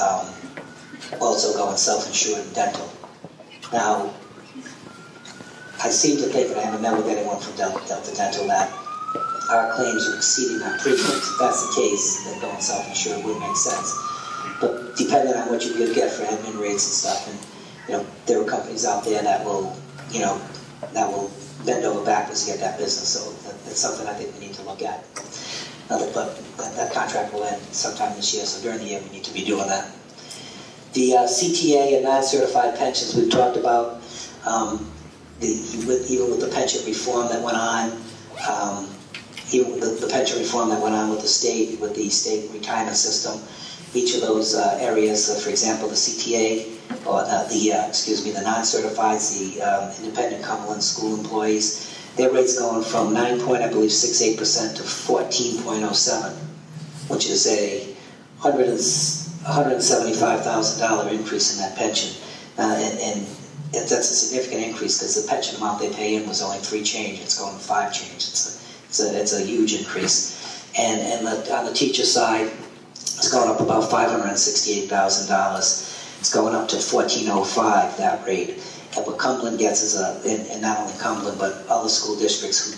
also going self-insured in dental. Now, I seem to think, and I haven't met with anyone from Delta Dental, that our claims are exceeding our premiums. If that's the case, then going self-insured would make sense. But depending on what you could get for admin rates and stuff, and there are companies out there that will, bend over backwards to get that business. So that's something I think we need to look at. But that contract will end sometime this year, so during the year we need to be doing that. The CTA and non-certified pensions we've talked about, even with the pension reform that went on, even with the pension reform that went on with the state retirement system, each of those areas, for example, the CTA, or the non-certifieds, the independent Cumberland school employees, their rates going from 9.68% to 14.07, which is a $175,000 increase in that pension, and that's a significant increase because the pension amount they pay in was only 3 change. It's going to 5 change. It's a huge increase, and on the teacher side, it's going up about $568,000. It's going up to 1405, that rate. And what Cumberland gets is and not only Cumberland, but other school districts whose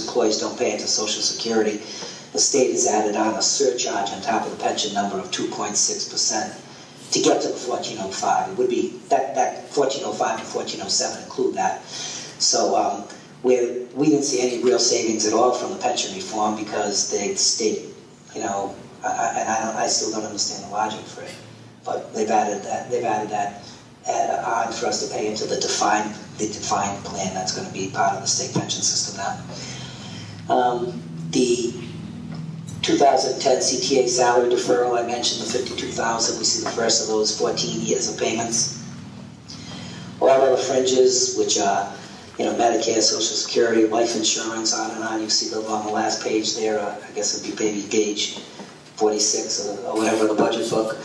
employees don't pay into Social Security, the state has added on a surcharge on top of the pension number of 2.6% to get to the 1405. It would be that 1405 and 1407 include that. So we didn't see any real savings at all from the pension reform because the state, I still don't understand the logic for it, but they've added that on for us to pay into the defined plan that's going to be part of the state pension system now. The 2010 CTA salary deferral, I mentioned the $52,000. We see the first of those 14 years of payments. All other fringes, which are Medicare, Social Security, life insurance, on and on. You see them on the last page there. I guess it'd be page 46 or whatever the budget book.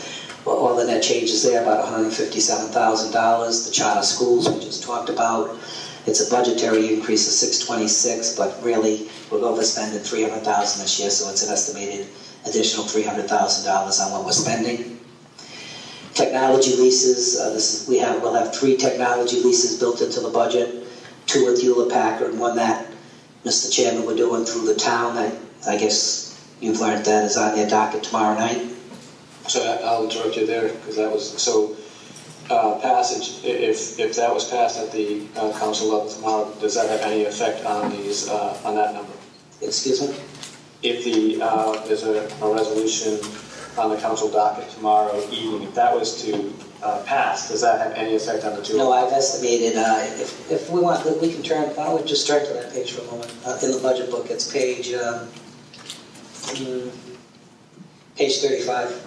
All the net changes there, about $157,000. The charter schools we just talked about. It's a budgetary increase of $626, but really we're overspending $300,000 this year, so it's an estimated additional $300,000 on what we're spending. Technology leases. We'll have 3 technology leases built into the budget. 2 with Hewlett-Packard, and 1 that Mr. Chairman we're doing through the town. I guess you've learned that is on your docket tomorrow night. So I'll interrupt you there because that was passage. If that was passed at the council level tomorrow, does that have any effect on these on that number? Excuse me? If there's a resolution on the council docket tomorrow evening, if that was to pass, does that have any effect on the 2? No, I've estimated. If we want, we can turn. I would just turn to that page for a moment. In the budget book, it's page Page 35.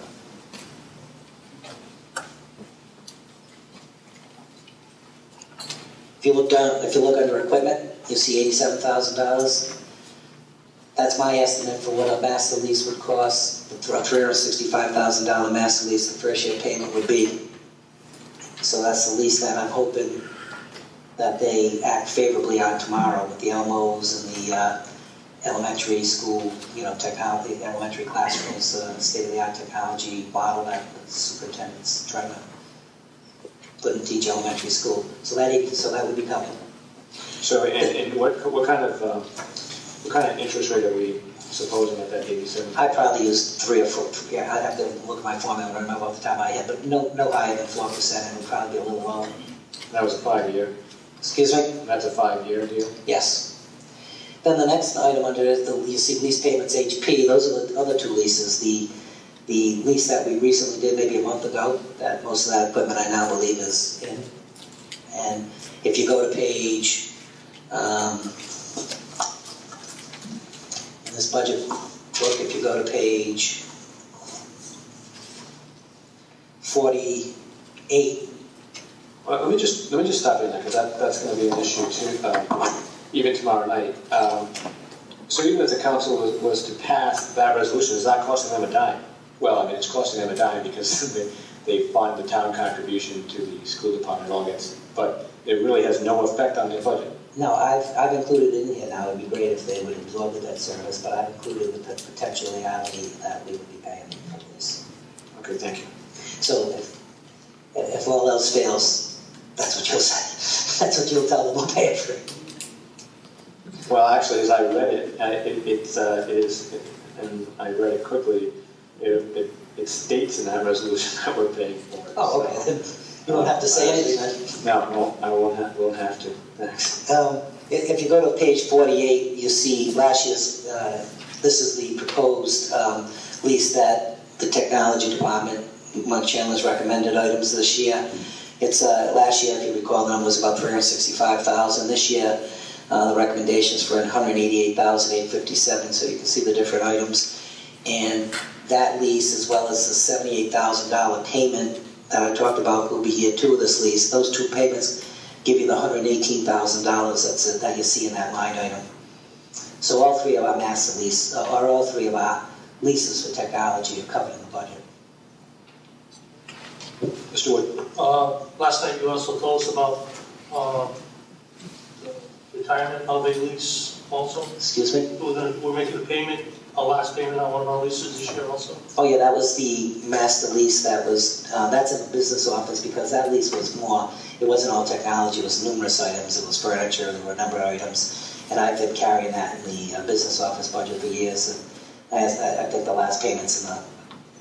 If you look under equipment, you see $87,000. That's my estimate for what a master lease would cost. A $365,000 master lease, the first year payment would be. So that's the lease that I'm hoping that they act favorably on tomorrow with the Elmos and the elementary school, technology, elementary classrooms, state-of-the-art technology model that the superintendent's trying to put and teach elementary school. So that would be coming. So, and what kind of interest rate are we supposing at that 87? I probably use 3 or 4. Yeah, I'd have to look at my formula. I don't remember off the top of my head, but no higher than 4%, and it would probably be a little lower. That was a 5-year. Excuse me? That's a 5-year deal. Yes. Then the next item under it, you see lease payments HP. Those are the other 2 leases. The lease that we recently did maybe a month ago, that most of that equipment I now believe is in. And if you go to page, in this budget book, if you go to page 48. Well, let me just stop you there, because that's going to be an issue too, even tomorrow night. So even if the council was to pass that resolution, is that costing them a dime? Well, I mean, it's costing them a dime because they fund the town contribution to the school department and all that, but it really has no effect on their budget. No, I've included it in here now. It would be great if they would absorb the debt service, but I've included the potential reality that we would be paying for this. Okay, thank you. So if all else fails, that's what you'll say. That's what you'll tell them we'll pay it for. Well, actually, as I read it, it is, and I read it quickly, it states in that resolution that we're paying for it. Oh, okay. Then you won't have to say anything then. No, I won't have to. Thanks. If you go to page 48, you see last year's, this is the proposed lease that the technology department, Mike Chandler's recommended items this year. It's last year, if you recall, the number was about $365,000. This year, the recommendations for $188,857, so you can see the different items. And that lease, as well as the $78,000 payment that I talked about, will be here too, this lease. Those 2 payments give you the $118,000 that you see in that line item. So all 3 of our master lease, or all 3 of our leases for technology are covered in the budget. Mr. Wood. Last night you also told us about the retirement of a lease also. Excuse me? We're making a payment, a last payment on one of our leases this year also. Oh yeah, that was the master lease that was, that's in the business office because that lease was more, it wasn't all technology, it was numerous items, it was furniture, there were a number of items, and I've been carrying that in the business office budget for years, and I think the last payment's in the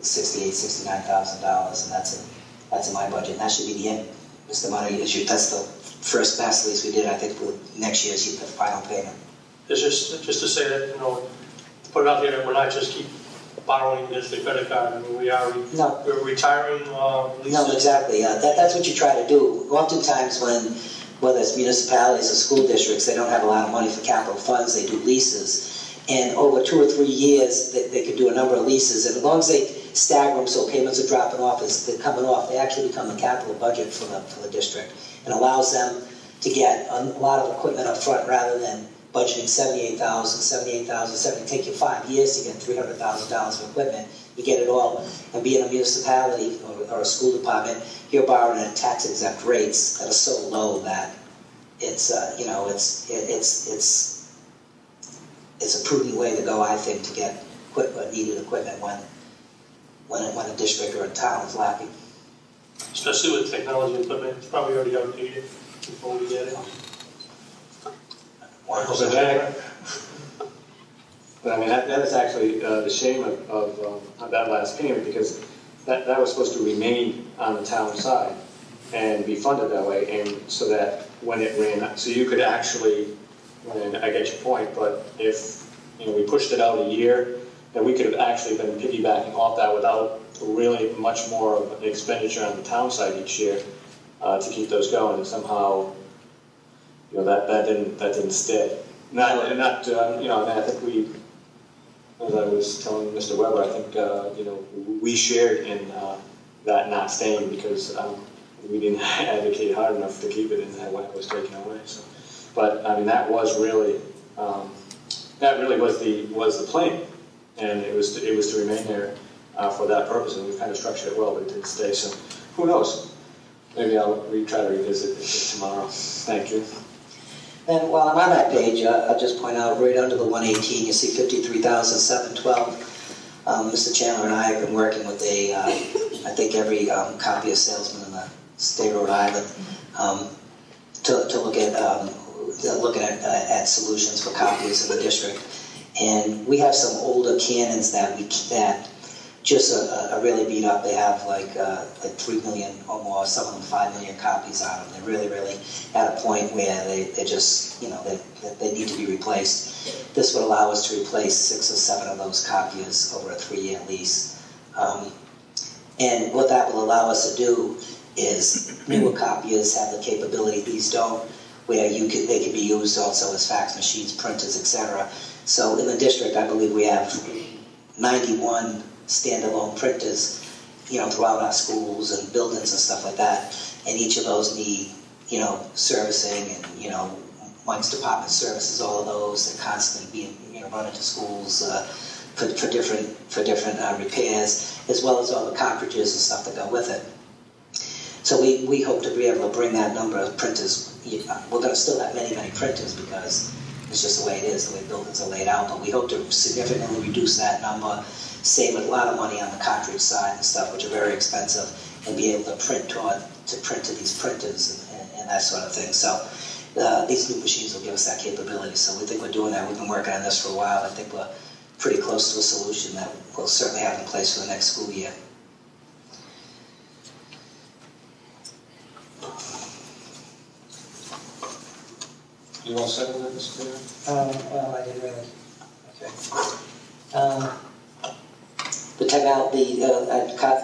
$68,000, $69,000, and that's in my budget, and that should be the end. Mr. Money, that's the first master lease we did, I think next year's the final payment. It's just to say that, put it out there that we're not just keep borrowing this, the credit card. I mean, we're retiring leases. No, exactly. That's what you try to do. Oftentimes whether it's municipalities or school districts, they don't have a lot of money for capital funds, they do leases. And over 2 or 3 years, they could do a number of leases. And as long as they stagger them so payments are dropping off as they're coming off, they actually become a capital budget for the district. And allows them to get a lot of equipment up front rather than budgeting $78,000, take you 5 years to get $300,000 of equipment. You get it all. And being a municipality or a school department, you're borrowing at tax-exempt rates that are so low that it's a prudent way to go, I think, to get needed equipment when a district or a town is lacking. Especially with technology equipment, it's probably already outdated before we get it. But I mean, that is actually the shame of that last payment, because that was supposed to remain on the town side and be funded that way, and so that when it ran, so you could actually, and I get your point, but if we pushed it out a year, then we could have actually been piggybacking off that without really much more of an expenditure on the town side each year to keep those going, and somehow that didn't stick. I think as I was telling Mr. Weber, I think, you know, we shared in that not staying because we didn't advocate hard enough to keep it in that when it was taken away. So, but I mean, that really was the plan, and it was to remain there for that purpose, and we've kind of structured it well, but it didn't stay. So, who knows? Maybe I'll try to revisit it tomorrow. Thank you. And while I'm on that page, I'll just point out right under the 118, you see 53,712. Mr. Chandler and I have been working with I think every copy of salesman in the state of Rhode Island to look at solutions for copiers in the district. And we have some older cannons that just are really beat up. They have like 3 million or more, some of them 5 million copies on them. They're really at a point where they just, you know, they need to be replaced. This would allow us to replace 6 or 7 of those copiers over a 3-year lease. And what that will allow us to do is newer copiers have the capability, these don't, where they can be used also as fax machines, printers, etc. So in the district, I believe we have 91 standalone printers, you know, throughout our schools and buildings and stuff like that. And each of those need, you know, servicing, and, you know, Mike's department services all of those. They're constantly being, you know, run into schools for different repairs, as well as all the cartridges and stuff that go with it. So we hope to be able to bring that number of printers. We're going to still have many printers because it's just the way it is, the way buildings are laid out. But we hope to significantly reduce that number, save a lot of money on the cartridge side and stuff, which are very expensive, and be able to print to these printers and that sort of thing. So these new machines will give us that capability. So we think we're doing that. We've been working on this for a while. I think we're pretty close to a solution that we'll certainly have in place for the next school year. You all set on that, Mr. Mayor? Well, I didn't really. Okay.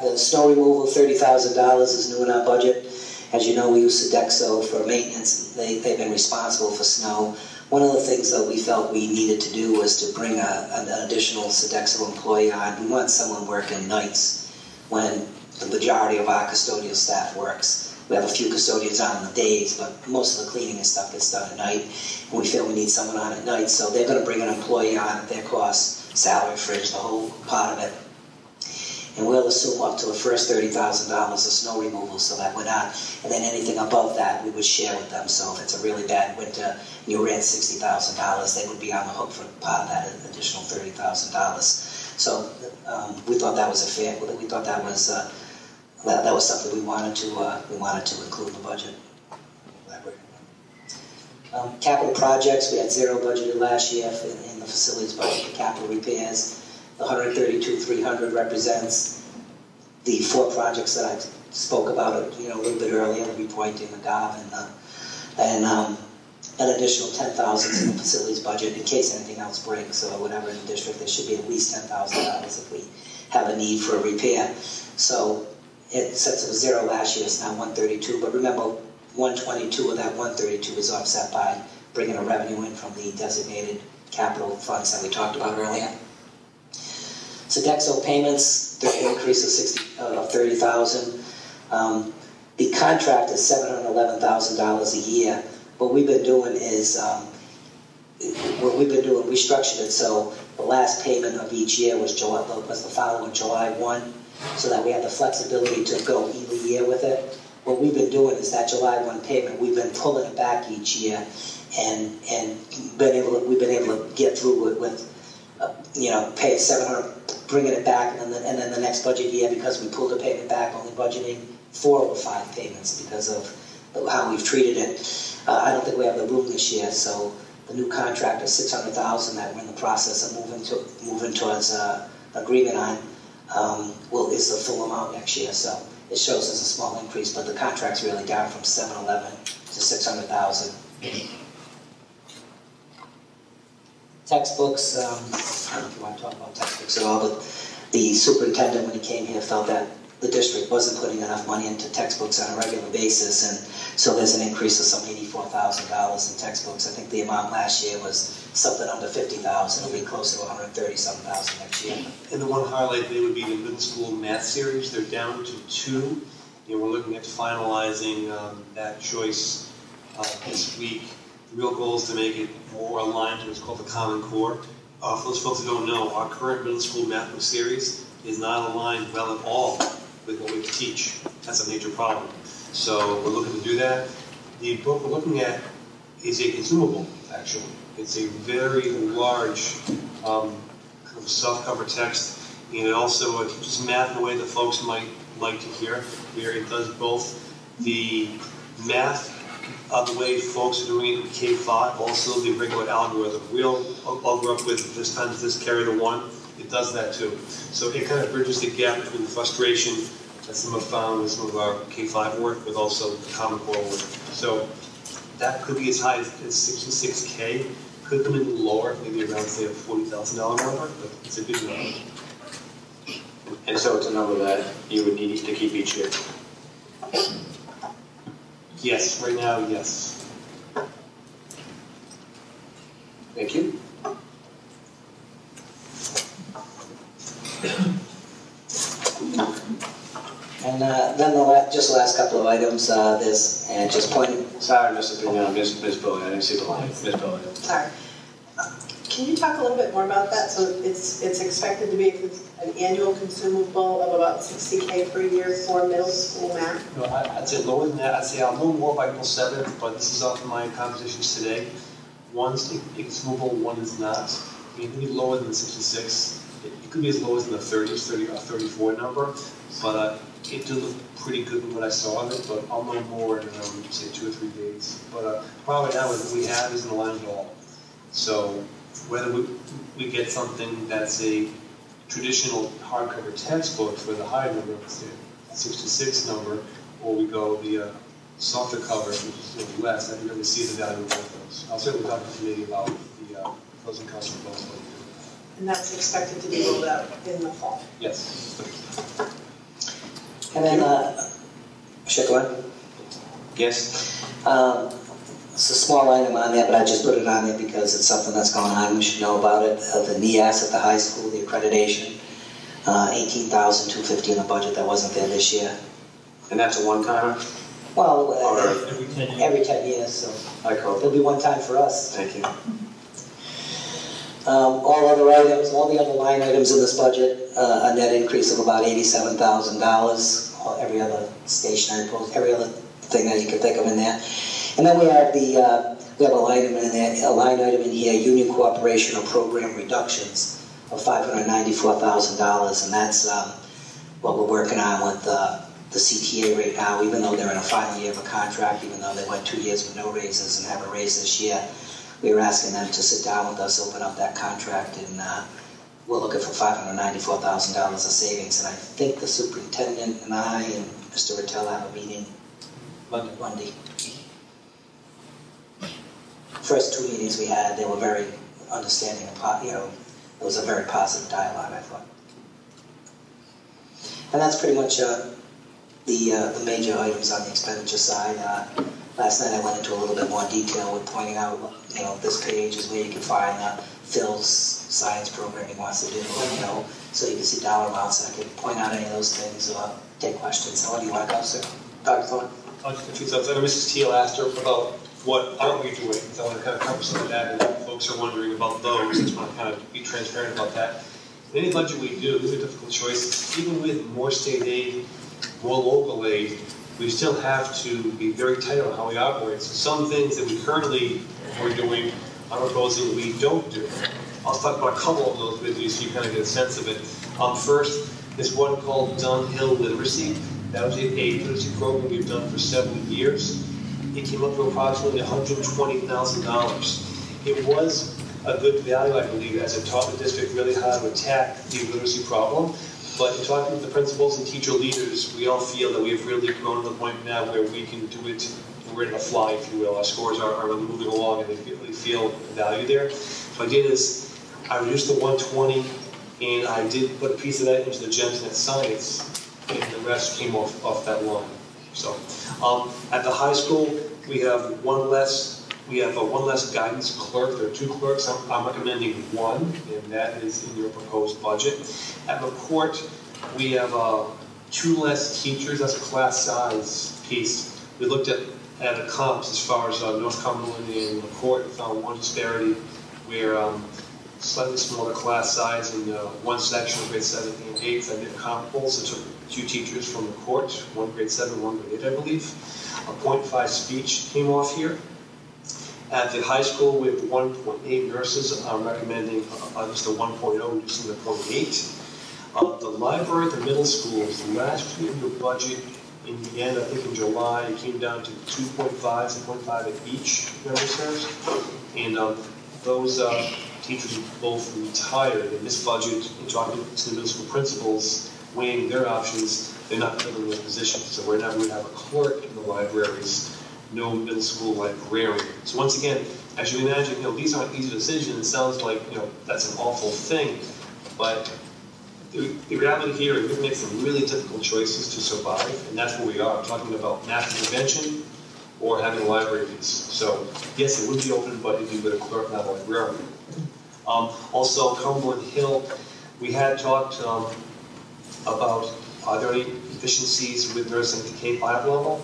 The snow removal, $30,000 is new in our budget. As you know, we use Sodexo for maintenance. They've been responsible for snow. One of the things that we felt we needed to do was to bring an additional Sodexo employee on. We want someone working nights when the majority of our custodial staff works. We have a few custodians on the days, but most of the cleaning and stuff gets done at night. And we feel we need someone on at night, so they're going to bring an employee on at their cost, salary, fringe, the whole part of it. And we'll assume up to the first $30,000 of snow removal, so that we're not, and then anything above that we would share with them. So if it's a really bad winter and you ran $60,000, they would be on the hook for part of that additional $30,000. So we thought that was we thought that was that was something we wanted to include in the budget. Capital projects, we had 0 budgeted last year in the facilities budget for capital repairs. The $132,300 represents the 4 projects that I spoke about, you know, a little bit earlier, the repointing, the GOV, and an additional $10,000 in the facilities budget in case anything else breaks or whatever in the district. There should be at least $10,000 if we have a need for a repair. So since it was 0 last year, it's now 132. But remember, 122 of that 132 is offset by bringing a revenue in from the designated capital funds that we talked about earlier. Sodexo payments, the increase of $30,000. The contract is $711,000 a year. What we've been doing is, we structured it so the last payment of each year was the following July 1, so that we have the flexibility to go either year with it. What we've been doing is that July 1 payment, we've been pulling it back each year, and we've been able to get through it with pay $700, bringing it back, and then the next budget year, because we pulled the payment back, only budgeting 4 over 5 payments because of how we've treated it. I don't think we have the room this year, so the new contract of $600,000 that we're in the process of moving towards agreement on is the full amount next year. So it shows us a small increase, but the contract's really down from $711,000 to $600,000. Textbooks, I don't know if you want to talk about textbooks at all, but the superintendent, when he came here, felt that the district wasn't putting enough money into textbooks on a regular basis, and so there's an increase of some $84,000 in textbooks. I think the amount last year was something under $50,000. It'll be closer to $130,000 next year. And the one highlight there would be the middle school math series. They're down to 2. We're looking at finalizing that choice this week. The real goal is to make it more aligned to what's called the Common Core. For those folks who don't know, our current middle school math book series is not aligned well at all with what we teach. That's a major problem. So we're looking to do that. The book we're looking at is a consumable, actually. It's a very large kind of softcover text, and it also teaches math in a way that folks might like to hear, where it does both the math the way folks are doing it in K-5, also the regular algorithm. We'll grew up with this times this carry the 1. It does that too. So it kind of bridges the gap between the frustration that some have found with some of our K-5 work, with also the Common Core work. So that could be as high as 66K. Could come in lower, maybe around, say, a $40,000 number, but it's a good number. And so it's a number that you would need to keep each year? Yes, right now, yes. Thank you. And then just the last couple of items, there's, and just pointing. Sorry, Mr. Pignon, Ms. Billy, I didn't see the line. Ms. Billy. Sorry. Can you talk a little bit more about that? So it's expected to be an annual consumable of about $60K per year for middle school math? No, I'd say lower than that. I'd say a little more by April 7th, but this is off my compositions today. One's consumable, one is not. It could be lower than the 66. It could be as low as in the 30s, 30 or 34 number, but it did look pretty good with what I saw of it, but I'll know more in, say, 2 or 3 days. But probably now what we have isn't aligned at all. So whether we get something that's a traditional hardcover textbook for the high number, say 66 number, or we go the softer cover, which is less, I didn't really see the value of both those. I'll certainly talk to the committee about the pros and cons for both. And that's expected to be rolled out in the fall? Yes. And then, should I go on? Yes. It's a small item on there, but I just put it on there because it's something that's going on. We should know about it. The NEAS at the high school, the accreditation, $18,250 in the budget that wasn't there this year. And that's a one-timer? Well, Every 10 years. every 10 years, so It'll it'll be one time for us. Thank you. All other items, all the other line items in this budget, a net increase of about $87,000. Every other stationary post, every other thing that you can think of in there. And then we have we have a line item in there, a line item in here, union cooperation or program reductions of $594,000, and that's what we're working on with the CTA right now. Even though they're in a final year of a contract, even though they went 2 years with no raises and have a raise this year, we were asking them to sit down with us, open up that contract, and we're looking for $594,000 of savings. And I think the superintendent and I and Mr. Rattel have a meeting Monday. First 2 meetings we had, they were very understanding of, it was a very positive dialogue, I thought. And that's pretty much the major items on the expenditure side. Last night I went into a little bit more detail with pointing out, this page is where you can find Phil's science program he wants to do, so you can see dollar amounts. I can point out any of those things or take questions. So what do you want to go, sir? Dr. Thorne? I'll just two thoughts. I know Mrs. Teal asked her about what aren't we doing, so I want to kind of cover some of that, and folks are wondering about those. I just want to kind of be transparent about that. In any budget we do, these are difficult choices. Even with more state aid, more local aid, we still have to be very tight on how we operate. So some things that we currently are doing, I'm proposing we don't do. I'll talk about a couple of those with you so you kind of get a sense of it. First, this one called Dunhill Literacy. That was a literacy program we've done for several years. It came up to approximately $120,000. It was a good value, I believe, as it taught the district really how to attack the literacy problem. But in talking with the principals and teacher leaders, we all feel that we've really grown to the point now where we can do it, we're in a fly, if you will. Our scores are really moving along and they really feel the value there. So I did is, I reduced the 120 and I did put a piece of that into the GEMS Net Science. And the rest came off that line. So, at the high school, we have one less guidance clerk. There are 2 clerks. I'm recommending 1, and that is in your proposed budget. At McCourt, we have 2 less teachers. That's a class size piece. We looked at the comps as far as North Cumberland and McCourt, and found one disparity where slightly smaller class size in one section, grade 7 and 8, that did comparables. So took 2 teachers from McCourt, one grade 7, one grade 8, I believe. A 0.5 speech came off here. At the high school, with 1.8 nurses, I'm recommending just a 1.0, reducing the 0.8. The library at the middle schools, last year in your budget, in the end, I think in July, it came down to 2.5 to 0.5 at each memory serves. And those teachers both retired in this budget, and talking to the middle school principals, weighing their options, they're not filling those positions. So we're not going to have a clerk in the libraries, no middle school librarian. So once again, as you imagine, these aren't easy decisions. It sounds like, that's an awful thing, but the reality here is we can make some really difficult choices to survive, and that's where we are. I'm talking about math intervention or having a library piece. So yes, it would be open, but it'd be with a clerk, not a librarian. Also, Cumberland Hill, we had talked about are there any deficiencies with nursing at the K-5 level?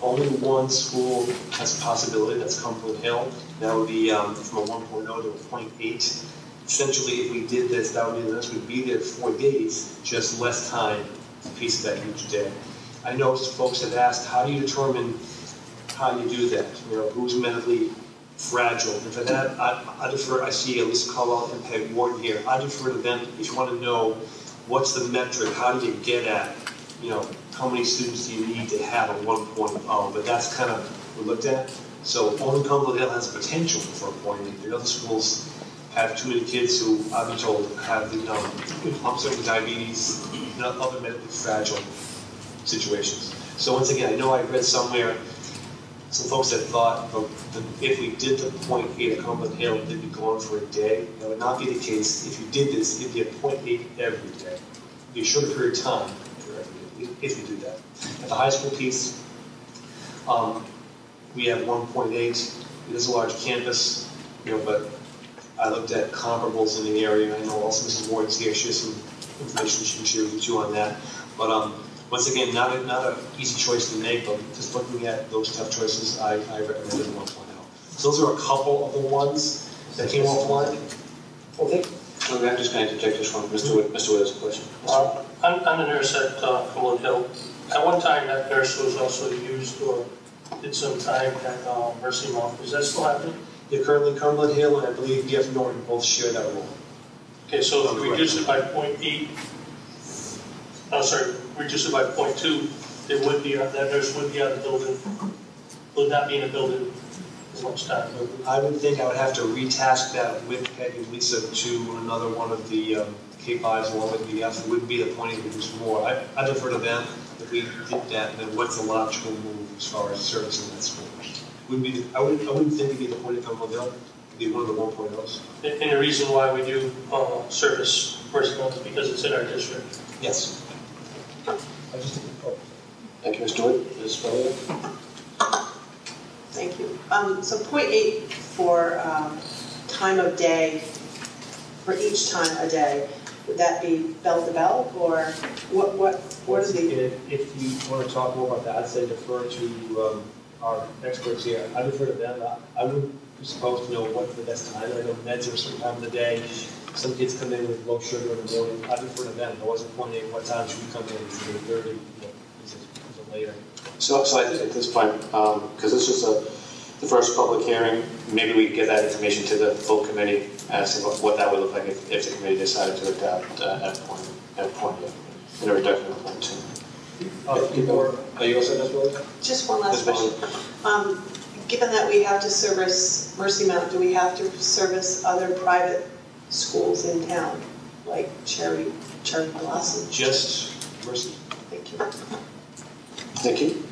Only one school has a possibility, that's Cumberland Hill. That would be from a 1.0 to a 0.8. Essentially, if we did this, that would mean the nurse would be there 4 days, just less time to piece that huge day. I know folks have asked, how do you determine how you do that? Who's mentally fragile? And for that, I defer, I see Lisa Caldwell and Peg Wharton here. I defer to them if you want to know what's the metric, how do you get at, how many students do you need to have a 1.0, but that's kind of what we looked at. So only Cumberland Hill has potential for a 0.8. The other schools have too many kids who, I've been told, have the diabetes, and other medically fragile situations. So once again, I know I read somewhere, some folks that thought that if we did the 0.8 at Cumberland Hill, they'd be gone for a day. That would not be the case. If you did this, it'd be a 0.8 every day. It'd be a shorter period of time if you do that. At the high school piece, we have 1.8. It is a large campus, but I looked at comparables in the area. I know also Mrs. Ward's here. She has some information she can share with you on that. But once again, not an easy choice to make, but just looking at those tough choices, I recommended 1.0. So those are a couple of the ones that came offline. Okay. Okay, I'm just going to interject this one. Mr. Wood has a question. I'm a nurse at Cumberland Hill. At one time, that nurse was also used or did some time at Mercy Mount. Is that still happening? Yeah, currently Cumberland Hill and I believe DF Norton both share that role. Okay, so if we reduce it by 0.8, reduce it by 0.2, it would be, that nurse would be out of the building, would not be in the building as much time. I would think I would have to retask that with Peg and Lisa to another one of the K5s along with BDF. It wouldn't be the 0.8, reduce more. I defer to them if we did that, then what's the logical move as far as servicing that school? I wouldn't think it'd be the 0.8 Cumberland Hill. It'd be one of the 1.0s. And the reason why we do service personnel is because it's in our district. Yes. Thank you, Mr. Wood. Ms. Spellier? Thank you. So 0.8 for time of day, for each time a day, would that be bell to bell, or what is the? If you want to talk more about that, I'd say defer to our experts here. I defer to them. I wouldn't be supposed to know what's the best time. I know meds are a certain time of the day. Some kids come in with low sugar in the morning. I defer to them. I wasn't pointing what time should we come in. Is it 8:30? Is it later? So I think at this point, because this is the first public hearing, maybe we get that information to the full committee as to what that would look like if the committee decided to adopt at point in a reduction of 0.2. Are you also as well? Just one last question. Given that we have to service Mercy Mount, do we have to service other private schools in town, like Cherry Blossom? Just Mercy. Thank you. Thank you.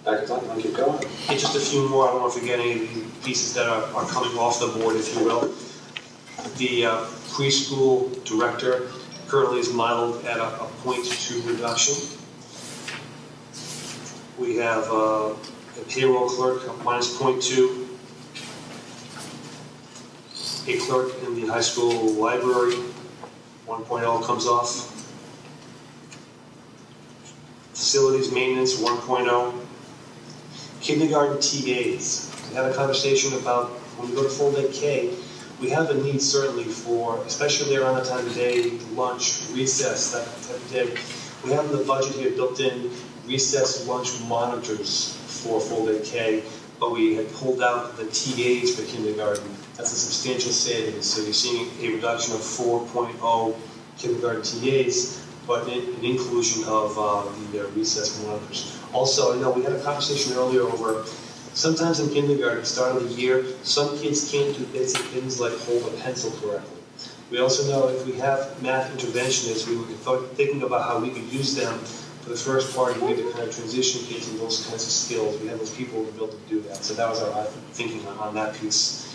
Dr. Clark, you want to keep going? Yeah, just a few more. I don't want to forget any of the pieces that are coming off the board, if you will. The preschool director currently is modeled at a 0.2 reduction. We have a payroll clerk, minus 0.2. A clerk in the high school library, 1.0 comes off. Facilities maintenance, 1.0. Kindergarten TAs. We had a conversation about when we go to full day K, we have a need certainly for, especially around that time of day, lunch, recess, that type of day. We have in the budget here built in recess lunch monitors for full day K, but we had pulled out the TAs for kindergarten. That's a substantial savings. So you're seeing a reduction of 4.0 kindergarten TAs, but an inclusion of the recess monitors. Also, we had a conversation earlier over sometimes in kindergarten, start of the year, some kids can't do basic things like hold a pencil correctly. We also know if we have math interventionists, we were thinking about how we could use them for the first part of the year to kind of transition kids in those kinds of skills. We have those people who are able to do that. So that was our thinking on that piece.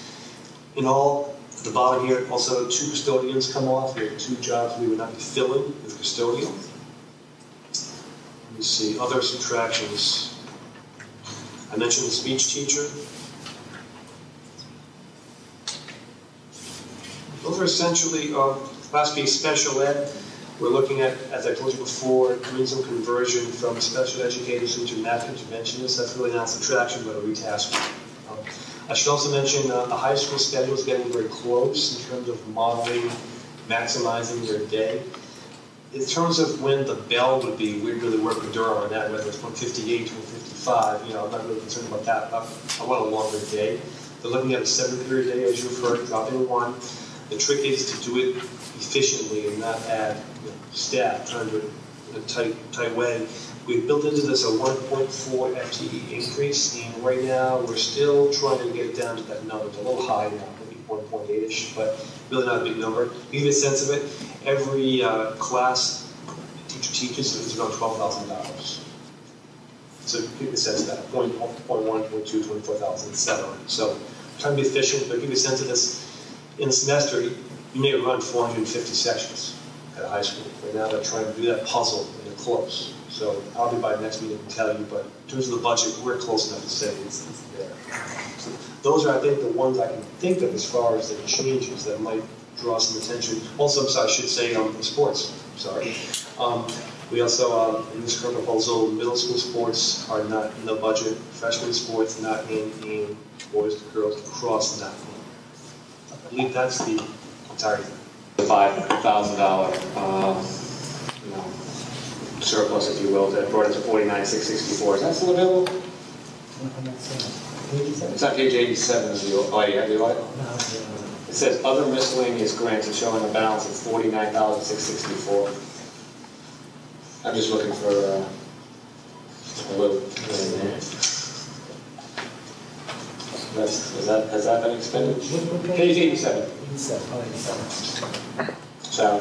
In all, at the bottom here, also 2 custodians come off. We have 2 jobs we would not be filling with custodial. Let me see, other subtractions. I mentioned the speech teacher. Those are essentially, last piece, special ed. We're looking at, as I told you before, doing some conversion from special educators into math interventionists. That's really not subtraction, but a retasking. I should also mention the high school schedule is getting very close in terms of modeling, maximizing their day. In terms of when the bell would be, we'd really work with Durham on that, whether it's 1:58 to 1:55. I'm not really concerned about that. I want a longer day. They're looking at a 7-period day, as you've heard, dropping 1. The trick is to do it efficiently and not add staff, trying to do it in a tight way. We've built into this a 1.4 FTE increase, and right now we're still trying to get it down to that number. It's a little high now, maybe 1.8-ish, but really not a big number. To give you a sense of it, every class a teacher teaches is about $12,000. So give you a sense of that, 0.1, 0.2, 24,000, etc. So trying to be efficient, but give you a sense of this. In a semester, you may run 450 sessions at a high school. Right now they're trying to do that puzzle, and they're close. So probably by next meeting I can tell you, but in terms of the budget, we're close enough to say it's there. So those are, I think, the ones I can think of as far as the changes that might draw some attention. Also, I should say, sports, sorry. We also, in this current proposal, middle school sports are not in the budget. Freshman sports not in boys and girls across that. I believe that's the entire thing. $5,000 surplus, if you will, that brought it to $49,664. Is that still available? It's on page 87 of the audit. You have the audit? It says other miscellaneous grants are showing a balance of $49,664. I'm just looking for a little. Has that been expended? Page 87. 87. So.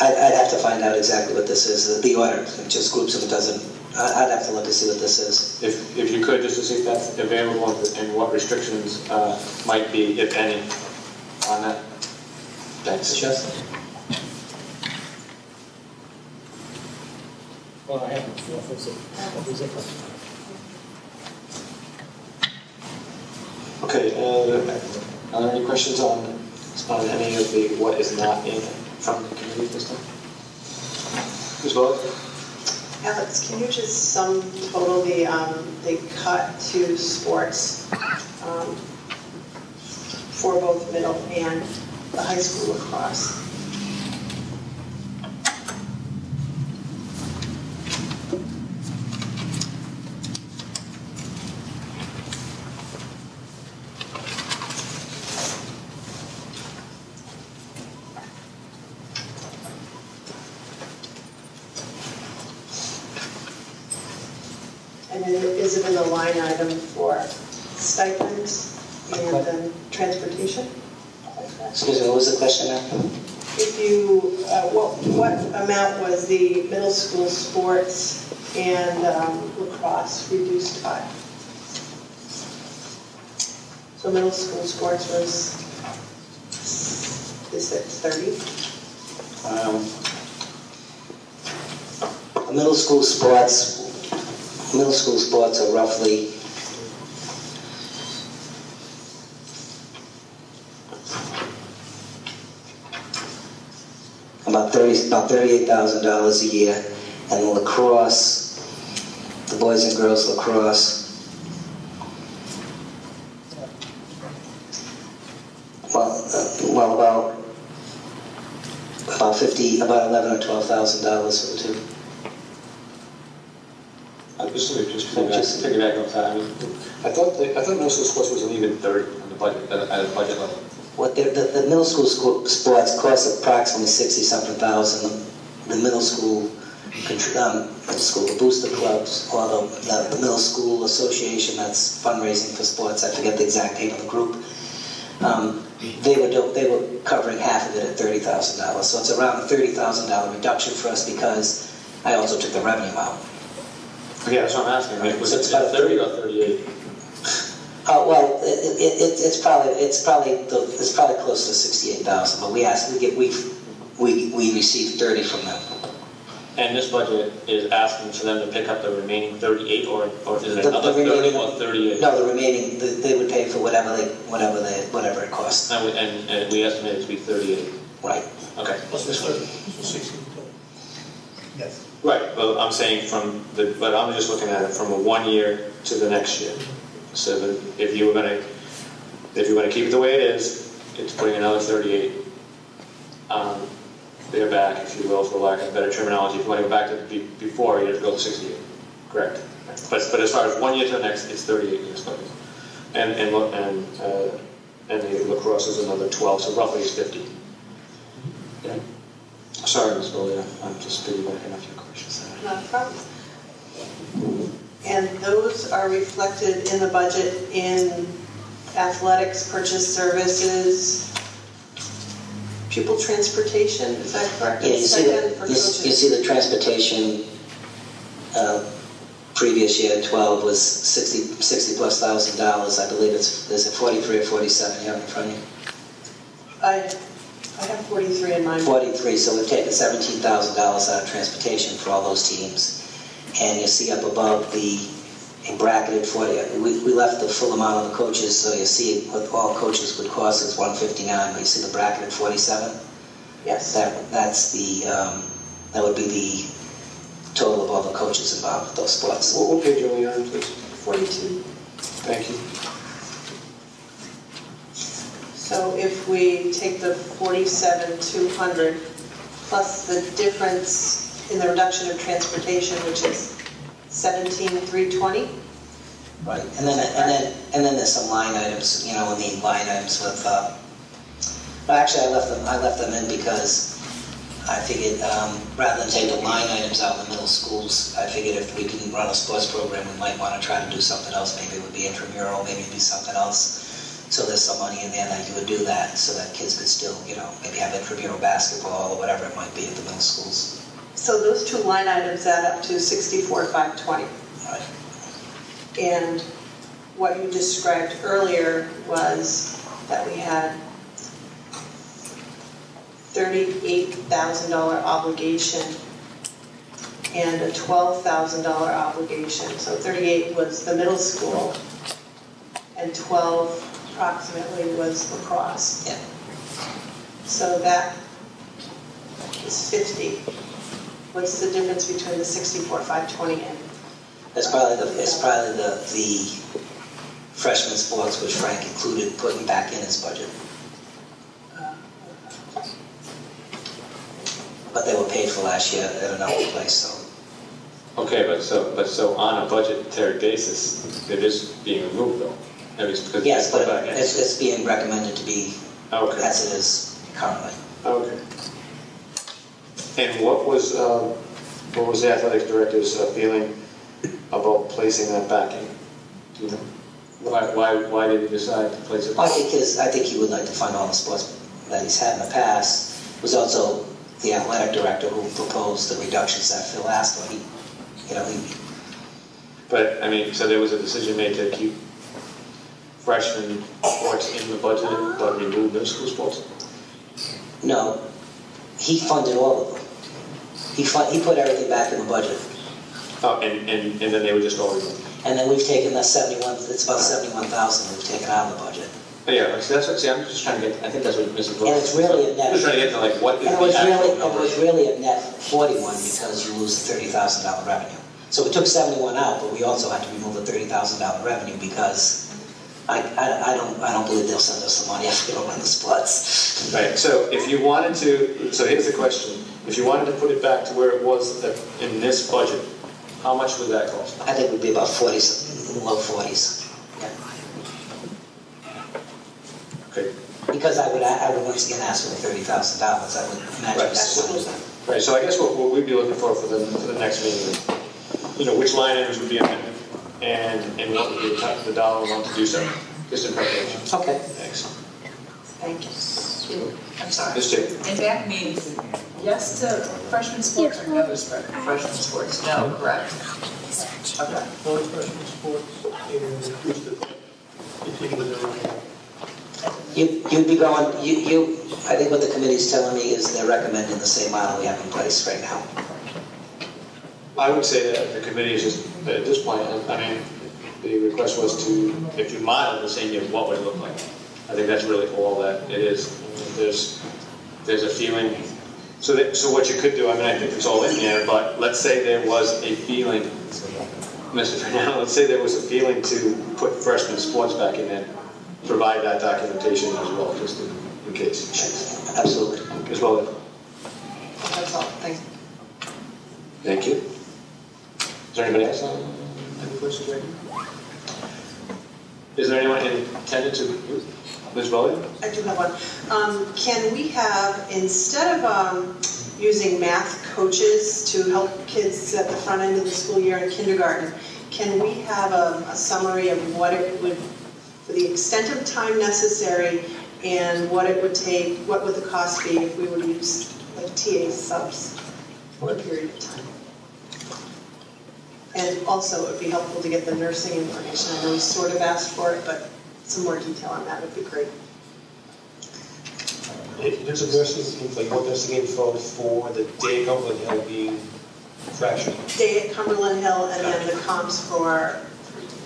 I'd have to find out exactly what this is. The order just groups them, doesn't. I'd have to look to see what this is. If you could, just to see if that's available and what restrictions might be, if any, on that. Thanks. Sure. Well, I have Okay, are there any questions on any of the what is not in from the committee this time? Ms. Willis? Alex, can you just sum total the cut to sports for both middle and the high school lacrosse? And then is it in the line item for stipends and then transportation? Excuse me, what was the question now? If you, what amount was the middle school sports and lacrosse reduced by? So middle school sports was is it 30? Middle school sports are roughly about $38,000 a year, and lacrosse, the boys and girls lacrosse, about $11,000 or $12,000 for the two. Just piggyback off that. I mean, I thought middle school sports was an even 30 on the budget at a budget level. What the middle school sports cost approximately 60-something thousand. The middle school, the booster clubs, or the middle school association that's fundraising for sports. I forget the exact name of the group. They were covering half of it at $30,000. So it's around a $30,000 reduction for us because I also took the revenue out. Yeah, that's what I'm asking. Right? Was it 30 or 38? Well, it's probably close to 68,000. But we received 30 from them. And this budget is asking for them to pick up the remaining 38, or is it another the 30 or 38? No, the remaining they would pay for whatever it costs. And we estimate it to be 38. Right. Okay. Plus the 30, so 16 total. Yes. Right. Well, I'm saying but I'm just looking at it from a 1 year to the next year. So that if you were going to keep it the way it is, it's putting another 38 there back, if you will, for lack of better terminology. If you want to go back to before, you have to go to 68. Correct. But as far as 1 year to the next, it's 38 years budget. And the lacrosse is another 12, so roughly it's 50. Yeah. Sorry, Ms. Bollier, I'm just piggybacking off your questions. Not a problem. And those are reflected in the budget in athletics, purchase services, pupil transportation, is that correct? Yeah, you see the transportation previous year, 12 was 60 plus $1,000. I believe is it 43 or 47 you have in front of you? I have 43 in mind. 43, so we've taken $17,000 out of transportation for all those teams. And you see up above in bracketed 40, we left the full amount on the coaches, so you see what all coaches would cost is $159, but you see the bracketed 47? Yes. That would be the total of all the coaches involved with those sports. What page are we on, please? 42. Thank you. So if we take the 47,200 plus the difference in the reduction of transportation, which is 17,320. Right, and then there's some line items, in the line items with. Actually, I left them in because I figured rather than take the line items out in the middle schools, I figured if we can run a sports program, we might want to try to do something else. Maybe it would be intramural, maybe it'd be something else. So there's some money in there that you would do that, so that kids could still, maybe have intramural basketball or whatever it might be at the middle schools. So those two line items add up to 64,520. Right. And what you described earlier was that we had $38,000 obligation and a $12,000 obligation. So 38 was the middle school and 12 approximately was lacrosse. Yeah. So that is 50. What's the difference between the 64,520 and? It's probably the freshman sports, which Frank included putting back in his budget. But they were paid for last year at another place, so. Okay, but so on a budgetary basis, it is being removed though. Yes, but it's being recommended to be as it is currently. Okay. And what was the athletics director's feeling about placing that back in? Do you know? Why did he decide to place it? I think he would like to fund all the sports that he's had in the past. It was also the athletic director who proposed the reductions that Phil asked for. But I mean, so there was a decision made to keep freshman sports in the budget, but remove middle school sports. No, he funded all of them. He put everything back in the budget. Oh, and then they would just go. And then we've taken that 71, it's about 71,000 we've taken out of the budget. Oh, yeah, so that's what, see, I'm just trying to get, I think that's what Mrs. And it's really a net. I'm just trying to get to like, what is And the actual it number? was really a net 41 because you lose the $30,000 revenue. So we took 71 out, but we also had to remove the $30,000 revenue because I don't believe they'll send us the money after we don't run the splits. Right, so if you wanted to, so here's the question. If you wanted to put it back to where it was in this budget, how much would that cost? I think it would be about 40s, low 40s. Yeah. Okay. Because I would once again ask for the $30,000. I would imagine that's what it was. Right, so I guess what we'd be looking for the next meeting is, you know, which line items would be amended and what would be the dollar amount to do so, just in preparation. Okay. Thanks. Thank you. I'm sorry. This too. And that means yes to freshman sports or no to freshman sports? No, correct. Okay. No freshman sports and increase the, continue with everything. You'd be going, I think what the committee's telling me is they're recommending the same model we have in place right now. I would say that the committee is just, at this point, I mean, the request was to, if you model the same year, what would it look like? I think that's really all that it is. There's a feeling, so what you could do, I mean, I think it's all in there, but let's say there was a feeling, Mr. Fernando, let's say there was a feeling to put freshman sports back in there, provide that documentation as well, just in case. Absolutely. As well. That's all, thank you. Thank you. Is there anybody else on any questions right now? Is there anyone in attendance? Ms. Bowen? I do have one. Can we have, instead of using math coaches to help kids at the front end of the school year in kindergarten, can we have a summary of what it would, for the extent of time necessary, and what it would take, what would the cost be if we were to use like TA subs for a period of time? And also, it would be helpful to get the nursing information. I know we sort of asked for it, but some more detail on that would be great. There's a nursing, like what nursing info for the day at Cumberland Hill being fractured? Day at Cumberland Hill, and then the comps for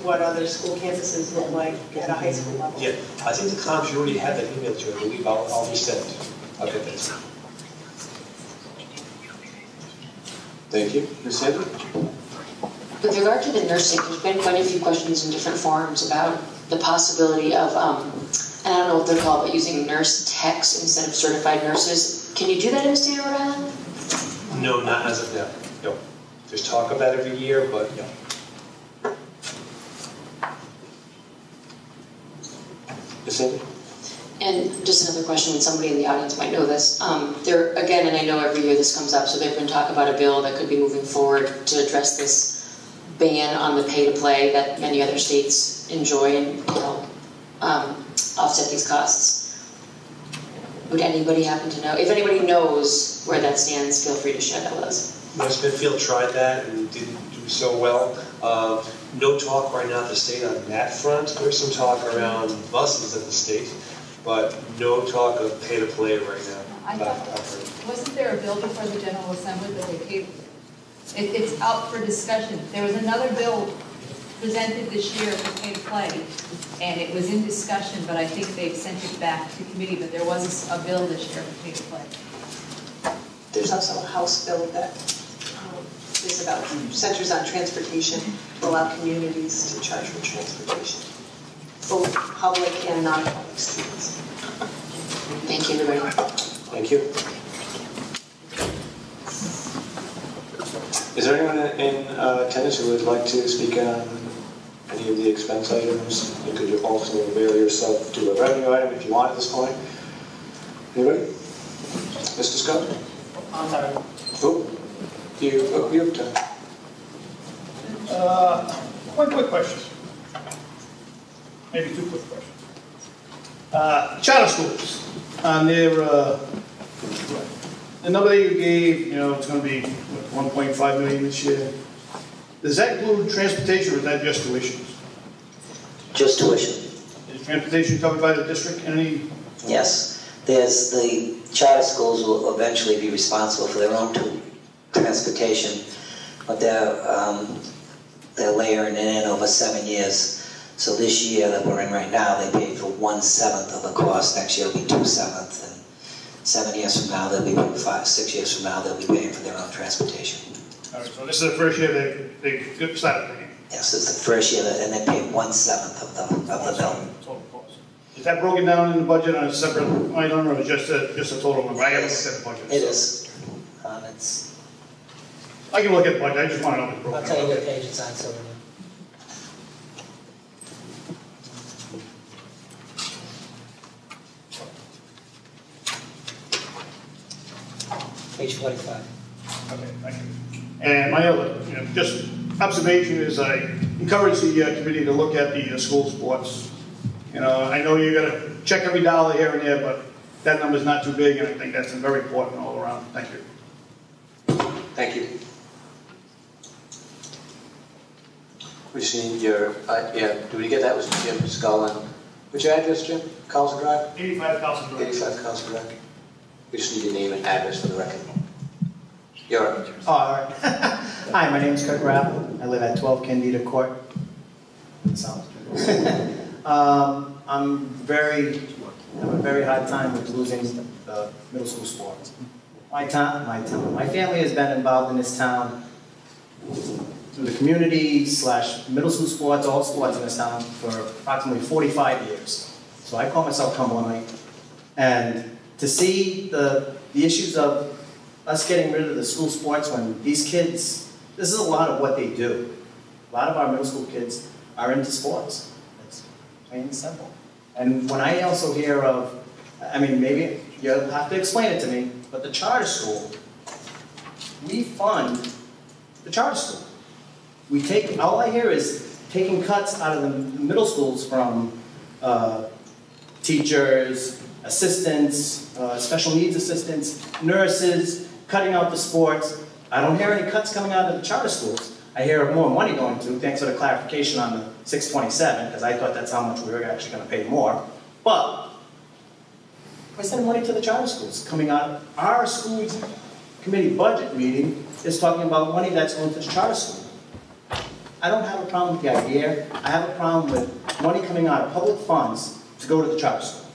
what other school campuses look like at a high school level. Yeah, I think the comps, you already had that email to you. I believe I'll resend it. I'll get that. Thank you. Ms. Sandra? With regard to the nursing, there's been quite a few questions in different forums about the possibility of, and I don't know what they're called, but using nurse techs instead of certified nurses. Can you do that in the state of Rhode Island? No, not as of now. No. There's talk of that every year, but no. Ms. Sandra? And just another question, and somebody in the audience might know this. There, again, and I know every year this comes up, so they've been talking about a bill that could be moving forward to address this ban on the pay-to-play that many other states enjoy and offset these costs. Would anybody happen to know? If anybody knows where that stands, feel free to share that with us. West Smithfield tried that and didn't do so well. No talk right now at the state on that front. There's some talk around buses at the state, but no talk of pay-to-play right now. I thought, wasn't there a bill before the General Assembly that they paid? It's out for discussion. There was another bill presented this year for pay-to-play, and it was in discussion, but I think they've sent it back to committee, but there was a bill this year for pay-to-play. There's also a House bill that is about centers on transportation to allow communities to charge for transportation, both public and non-public students. Thank you, everybody. Thank you. Is there anyone in attendance who would like to speak on any of the expense items? You could also avail yourself to a revenue item if you want at this point. Anybody? Mr. Scott? I'm sorry. You have time. One quick question. Maybe two quick questions. Charter schools, on their, the number that you gave, it's going to be 1.5 million this year. Does that include transportation, or is that just tuition? Just tuition. Is transportation covered by the district? Any? Yes. There's the charter schools will eventually be responsible for their own transportation, but they're layering it in over 7 years. So this year that we're in right now, they paid for 1/7 of the cost. Next year it'll be 2/7, and 7 years from now they'll be paying 6 years from now they'll be paying for their own transportation. All right, so this is the first year they started paying. Yes, it's the first year, and they pay 1/7 of the bill. Total cost. Is that broken down in the budget on a separate item, or just a total number? I haven't looked at the budget. It so. is. It's. I can look at the budget. I just want to know if it's broken I'll down. tell you what page it's on, so. Page 45. Okay, thank you. And my other, just observation is I encourage the committee to look at the school sports. I know you got to check every dollar here and there, but that number's not too big, and I think that's very important all around. Thank you. Thank you. We just need your, yeah, did we get that? Was Jim Scullin? What's your address, Jim? Carlson Drive? 85 Carlson Drive. 85 Carlson Drive. We just need your name and address for the record. You're up. Oh, all right. Hi, my name is Kurt Rappel. I live at 12 Candida Court. I have a very hard time with losing the middle school sports. My family has been involved in this town through the community / middle school sports, all sports in this town for approximately 45 years. So I call myself Cumberland. And to see the issues of us getting rid of the school sports when these kids, this is a lot of what they do. A lot of our middle school kids are into sports. It's plain and simple. And when I also hear of, I mean, maybe you'll have to explain it to me, but the charter school, we fund the charter school. We take, all I hear is taking cuts out of the middle schools from teachers, assistants, special needs assistants, nurses, cutting out the sports. I don't hear any cuts coming out of the charter schools. I hear more money going to, thanks for the clarification on the 627, because I thought that's how much we were actually going to pay more. But we're sending money to the charter schools. Coming out of our school committee budget meeting is talking about money that's going to the charter school. I don't have a problem with the idea. I have a problem with money coming out of public funds to go to the charter school.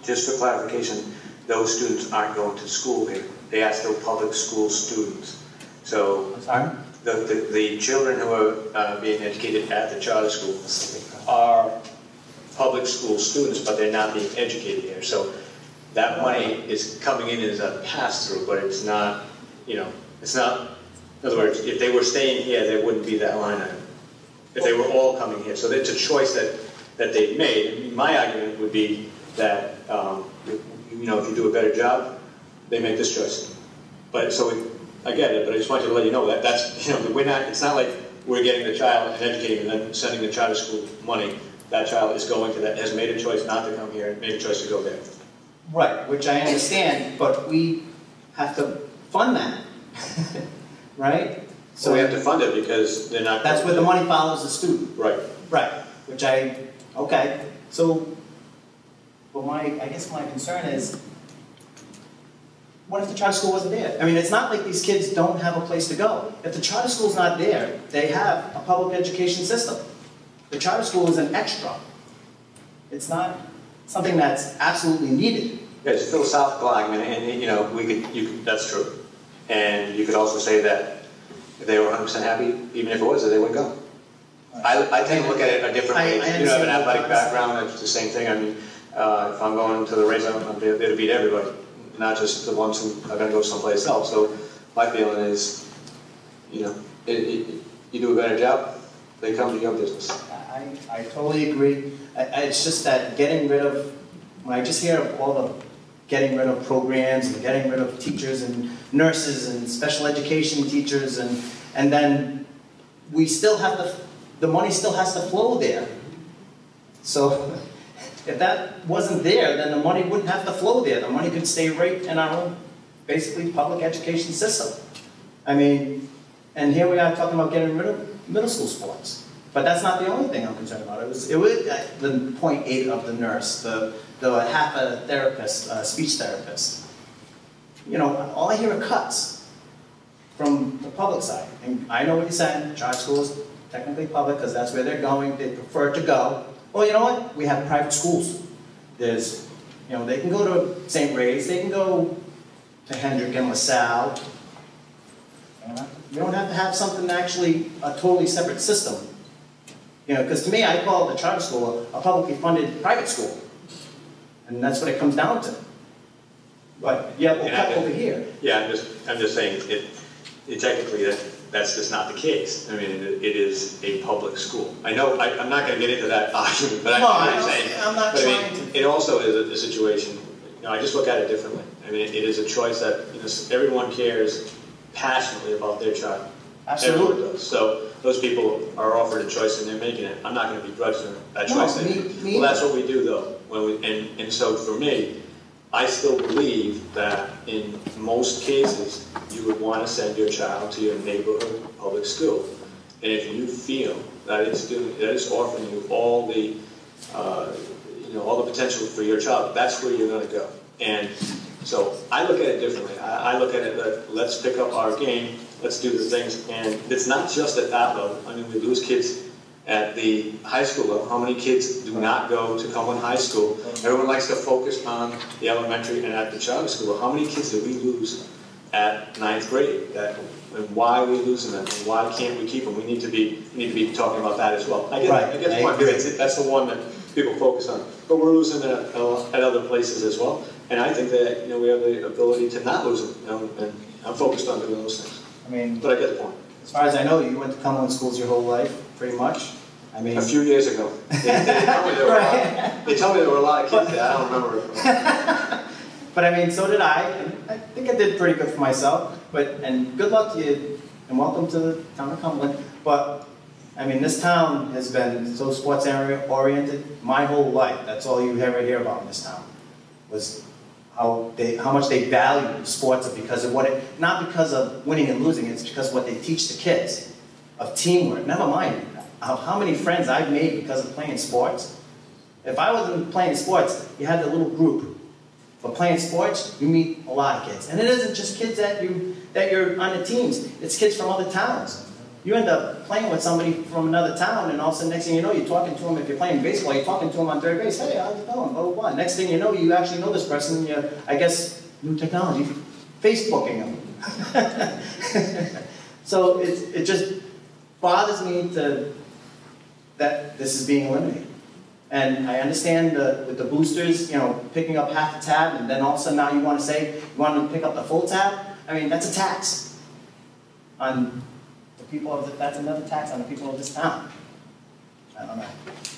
Just for clarification, those students aren't going to school here. They are still public school students. So I'm sorry? The children who are being educated at the charter school are public school students, but they're not being educated here. So that money is coming in as a pass-through, but it's not, it's not, in other words, if they were staying here, there wouldn't be that line item. If they were all coming here. So it's a choice that they've made. I mean, my argument would be that, if you do a better job, they make this choice. But I get it, but I just want you to let you know that that's, it's not like we're getting the child and educating and then sending the charter school money. That child is going to that, has made a choice not to come here, made a choice to go there. Right, which I understand, but we have to fund that, right? So we have to fund it because they're not. That's where the money follows the student. Right. Right, okay. So, but I guess my concern is, what if the charter school wasn't there? I mean, it's not like these kids don't have a place to go. If the charter school's not there, they have a public education system. The charter school is an extra. It's not something that's absolutely needed. Yeah, it's a philosophical argument, and that's true. And you could also say that if they were 100% happy, even if it was, that they would go. I tend to look at it a different way. You have an athletic background, it's the same thing. I mean, if I'm going to the race, I'm there to beat everybody, not just the ones who are going to go someplace else. So my feeling is, you do a better job, they come to your business. I totally agree. It's just that getting rid of, when I just hear of all the getting rid of programs and getting rid of teachers and nurses and special education teachers, and then we still have the money still has to flow there. So if that wasn't there, then the money wouldn't have to flow there. The money could stay right in our own, basically, public education system. I mean, and here we are talking about getting rid of middle school sports. But that's not the only thing I'm concerned about. It was the 0.8 of the nurse, the half a therapist, speech therapist. You know, all I hear are cuts from the public side. And I know what you're saying, charter school is technically public because that's where they're going, they prefer to go. Well, you know what? We have private schools. There's, you know, they can go to St. Ray's, they can go to Hendrick and LaSalle. You don't have to have something actually a totally separate system. You know, because to me, I call the charter school a publicly funded private school. And that's what it comes down to. But yeah, we'll cut over here. Yeah, I'm just saying, technically that's just not the case. I mean, it is a public school. I know, I'm not going to get into that argument, but I'm not trying to. It also is a situation, you know, I just look at it differently. I mean, it is a choice that, you know, everyone cares passionately about their child. Absolutely. Everyone does. So those people are offered a choice and they're making it. I'm not going to begrudge them that choice. Well, that's what we do though. And so for me, I still believe that in most cases, you would want to send your child to your neighborhood public school. And if you feel that it's offering you all the, you know, all the potential for your child, that's where you're going to go. And so I look at it differently. I look at it like, let's pick up our game, let's do the things. And it's not just at that level. I mean, we lose kids at the high school level. How many kids do not go to Cumberland High School? Everyone likes to focus on the elementary and at the charter school. How many kids do we lose at 9th grade? And why are we losing them? And why can't we keep them? We need to be talking about that as well. I get the point. That's the one that people focus on. But we're losing them at other places as well. And I think that, you know, we have the ability to not lose them. You know, and I'm focused on doing those things. I mean, but I get the point. As far as I know, you went to Cumberland schools your whole life, pretty much. I mean, a few years ago. They told me there were a lot of kids there. I don't remember it. But I mean, so did I. And I think I did pretty good for myself. And good luck to you, and welcome to the town of Cumberland. But I mean, this town has been so sports oriented my whole life. That's all you ever hear about in this town, was how much they value sports because of not because of winning and losing, it's because of what they teach the kids, of teamwork. Never mind how many friends I've made because of playing sports. If I wasn't playing sports, you had the little group. For playing sports, you meet a lot of kids. And it isn't just kids that you're on the teams, it's kids from other towns. You end up playing with somebody from another town, and all of a sudden, next thing you know, you're talking to them. If you're playing baseball, you're talking to them on third base. Hey, how's it going? Blah, blah, blah. Next thing you know, you actually know this person. And I guess, new technology, Facebooking them. So it just bothers me that this is being eliminated. And I understand with the boosters, you know, picking up half the tab, and then all of a sudden now you want to say you want to pick up the full tab. I mean, that's a tax on people that's another tax on the people of this town. I don't know.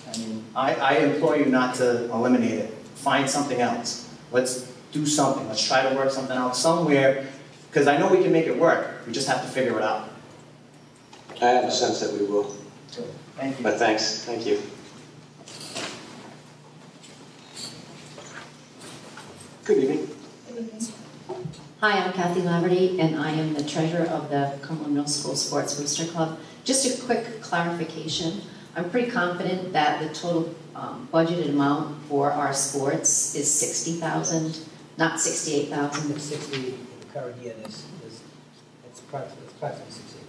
I mean, I implore you not to eliminate it. Find something else. Let's do something. Let's try to work something out somewhere, because I know we can make it work. We just have to figure it out. I have a sense that we will. Thank you. But thanks. Thank you. Good evening. Hi, I'm Kathy Laverty, and I am the treasurer of the Cumberland Middle School Sports Booster Club. Just a quick clarification. I'm pretty confident that the total budgeted amount for our sports is $60,000, not $68,000. It's 60 in the current year. It's approximately 68,000.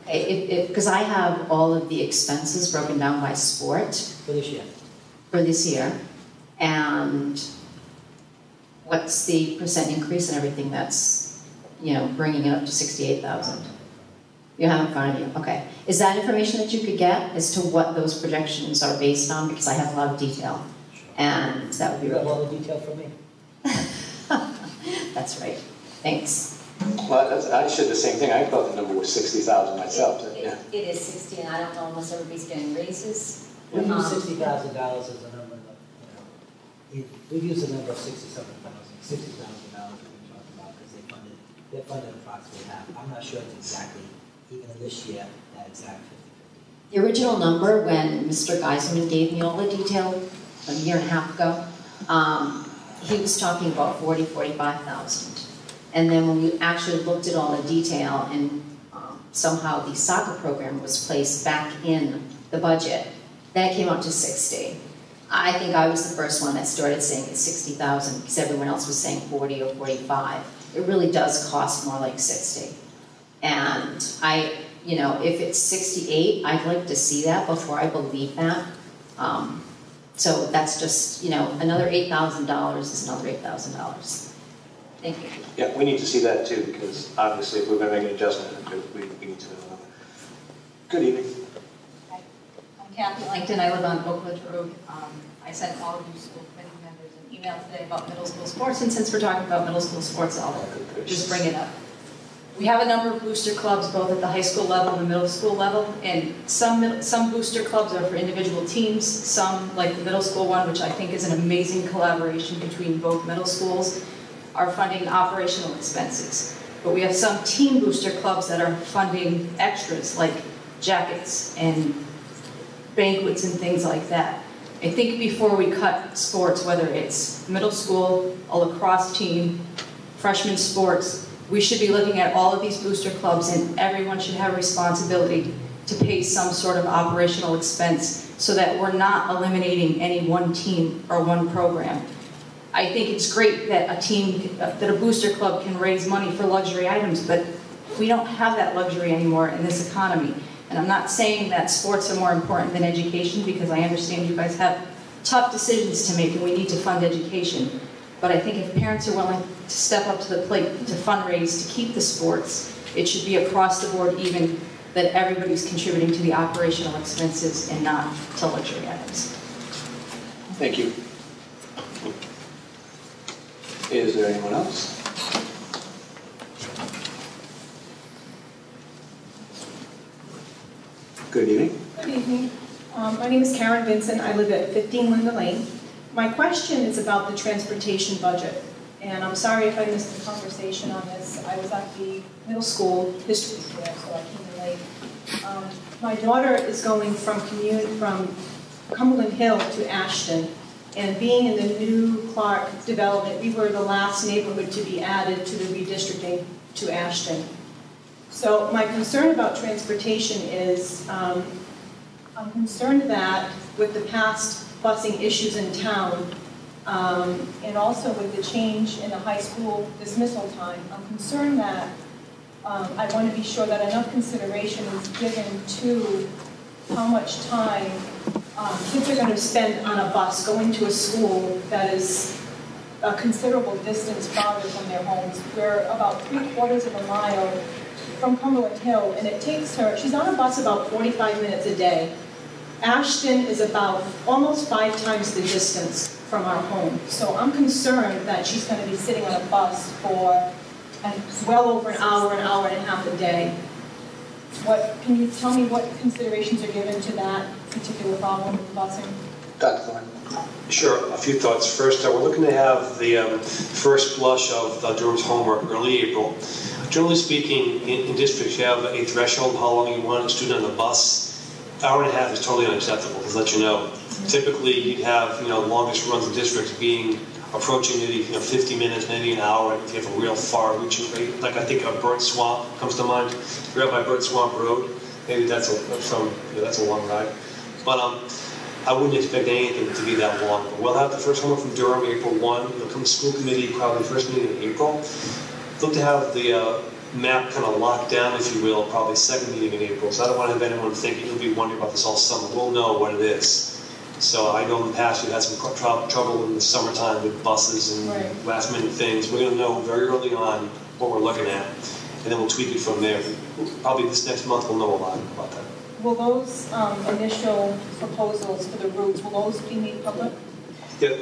Okay, because I have all of the expenses broken down by sport. For this year. For this year. And what's the percent increase and everything that's, you know, bringing it up to 68,000? You have in front of you, okay. Is that information that you could get as to what those projections are based on? Because I have a lot of detail, and that would be really. You have all the detail from me. That's right. Thanks. Well, I said the same thing. I thought the number was 60,000 myself. It is 60, and I don't know unless everybody's getting raises. We use $60,000 as a number. We've used a number of $60,000 we've talked about because they're funded approximately half. I'm not sure it's exactly, even in this year, that exact 50-50. The original number, when Mr. Geisman gave me all the detail a year and a half ago, he was talking about 45,000. And then when we actually looked at all the detail and somehow the soccer program was placed back in the budget. That came out to 60. I think I was the first one that started saying it's 60,000 because everyone else was saying 40 or 45. It really does cost more like 60. And if it's 68, I'd like to see that before I believe that. So that's just, another $8,000 is another $8,000. Thank you. Yeah, we need to see that too, because obviously if we're going to make an adjustment, we need to know. Good evening. Hi, I'm Kathy Langton. I live on Oak Ridge Road. I sent all of you school committee members an email today about middle school sports, and since we're talking about middle school sports, I'll just bring it up. We have a number of booster clubs, both at the high school level and the middle school level, and some booster clubs are for individual teams, some, like the middle school one, which I think is an amazing collaboration between both middle schools, are funding operational expenses. But we have some team booster clubs that are funding extras, like jackets and banquets and things like that. I think before we cut sports, whether it's middle school, a lacrosse team, freshman sports, we should be looking at all of these booster clubs, and everyone should have a responsibility to pay some sort of operational expense so that we're not eliminating any one team or one program. I think it's great that a booster club can raise money for luxury items, but we don't have that luxury anymore in this economy. And I'm not saying that sports are more important than education, because I understand you guys have tough decisions to make and we need to fund education. But I think if parents are willing to step up to the plate to fundraise to keep the sports, it should be across the board even, that everybody's contributing to the operational expenses and not to luxury items. Thank you. Is there anyone else? Good evening. Good evening. My name is Karen Vincent. I live at 15 Linda Lane. My question is about the transportation budget. And I'm sorry if I missed the conversation on this. I was at the middle school history fair, so I came in late. My daughter is going from Cumberland Hill to Ashton. And being in the new Clark development, we were the last neighborhood to be added to the redistricting to Ashton. So my concern about transportation is, I'm concerned that with the past busing issues in town, and also with the change in the high school dismissal time, I'm concerned that I want to be sure that enough consideration is given to how much time kids are going to spend on a bus going to a school that is a considerable distance farther from their homes. We're about 3/4 of a mile from Cumberland Hill, and it takes her, she's on a bus about 45 minutes a day. Ashton is about almost 5 times the distance from our home. So I'm concerned that she's going to be sitting on a bus for well over an hour and a half a day. Can you tell me what considerations are given to that particular problem with busing? Dr. Thorne. Sure, a few thoughts. First, we're looking to have the first blush of Durham's homework early April. Generally speaking, in districts, you have a threshold how long you want a student on the bus. Hour and a half is totally unacceptable, to let you know. Typically, you'd have longest runs in districts being approaching maybe 50 minutes, maybe an hour, if you have a real far-reaching rate. Like I think Bird Swamp comes to mind. You're out by Bird Swamp Road. Maybe that's a long ride. But I wouldn't expect anything to be that long. But we'll have the first homework from Durham, April 1. It'll come to school committee probably first meeting in April. Look to have the map kind of locked down, if you will, probably second meeting in April. So I don't want to have anyone thinking you'll be wondering about this all summer. We'll know what it is. So I know in the past you've had some trouble in the summertime with buses and last minute things. We're going to know very early on what we're looking at, and then we'll tweak it from there. Probably this next month we'll know a lot about that. Will those initial proposals for the routes, will those be made public? Yeah,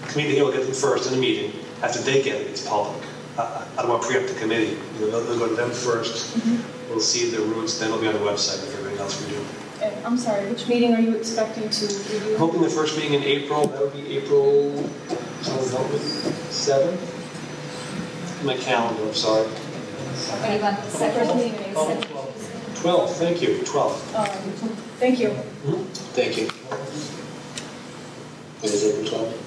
committee here will get them first in the meeting. After they get it, it's public. I don't want to preempt the committee. They'll go to them first. We'll see the routes, then it'll be on the website like everything else we do. And I'm sorry, which meeting are you expecting to review? Hoping the first meeting in April. That would be April 7th. My calendar, I'm sorry. First meeting in April. 12, thank you, 12. Thank you. Thank you. It is April 12th.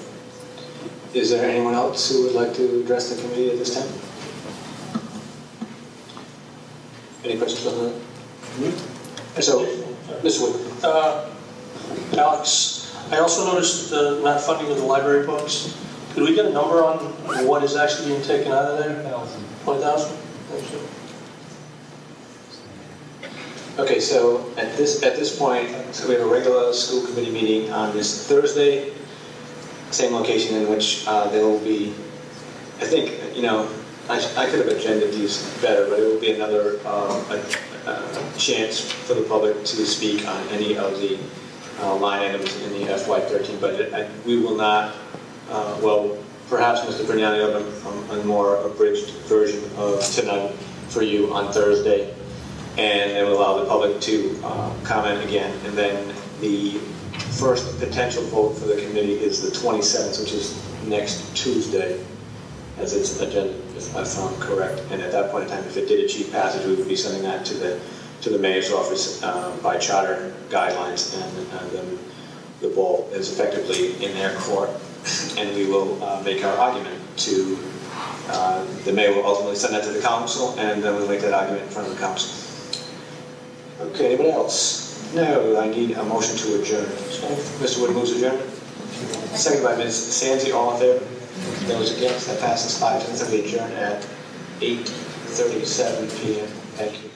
Is there anyone else who would like to address the committee at this time? Any questions on that? So, Mr. Wood. Alex, I also noticed the not funding of the library books. Could we get a number on what is actually being taken out of there? 20,000? Okay, so at this point, so we have a regular school committee meeting on this Thursday, same location in which there will be, I think, you know, I could have agended these better, but it will be another chance for the public to speak on any of the line items in the FY13 budget. And we will not, well, perhaps Mr. Brignani will have a more abridged version of tonight for you on Thursday, and then we'll allow the public to comment again. And then the first potential vote for the committee is the 27th, which is next Tuesday, as its agenda, if I'm correct. And at that point in time, if it did achieve passage, we would be sending that to the mayor's office by charter guidelines, and then the ball is effectively in their court, and we will make our argument to the mayor will ultimately send that to the council, and then we'll make that argument in front of the council. Okay, anybody else? No, I need a motion to adjourn. So, Mr. Wood moves adjourn. Second by Ms. Sansi, all in favor? Those against, that passes 5-10. We adjourn at 8:37 p.m. Thank you.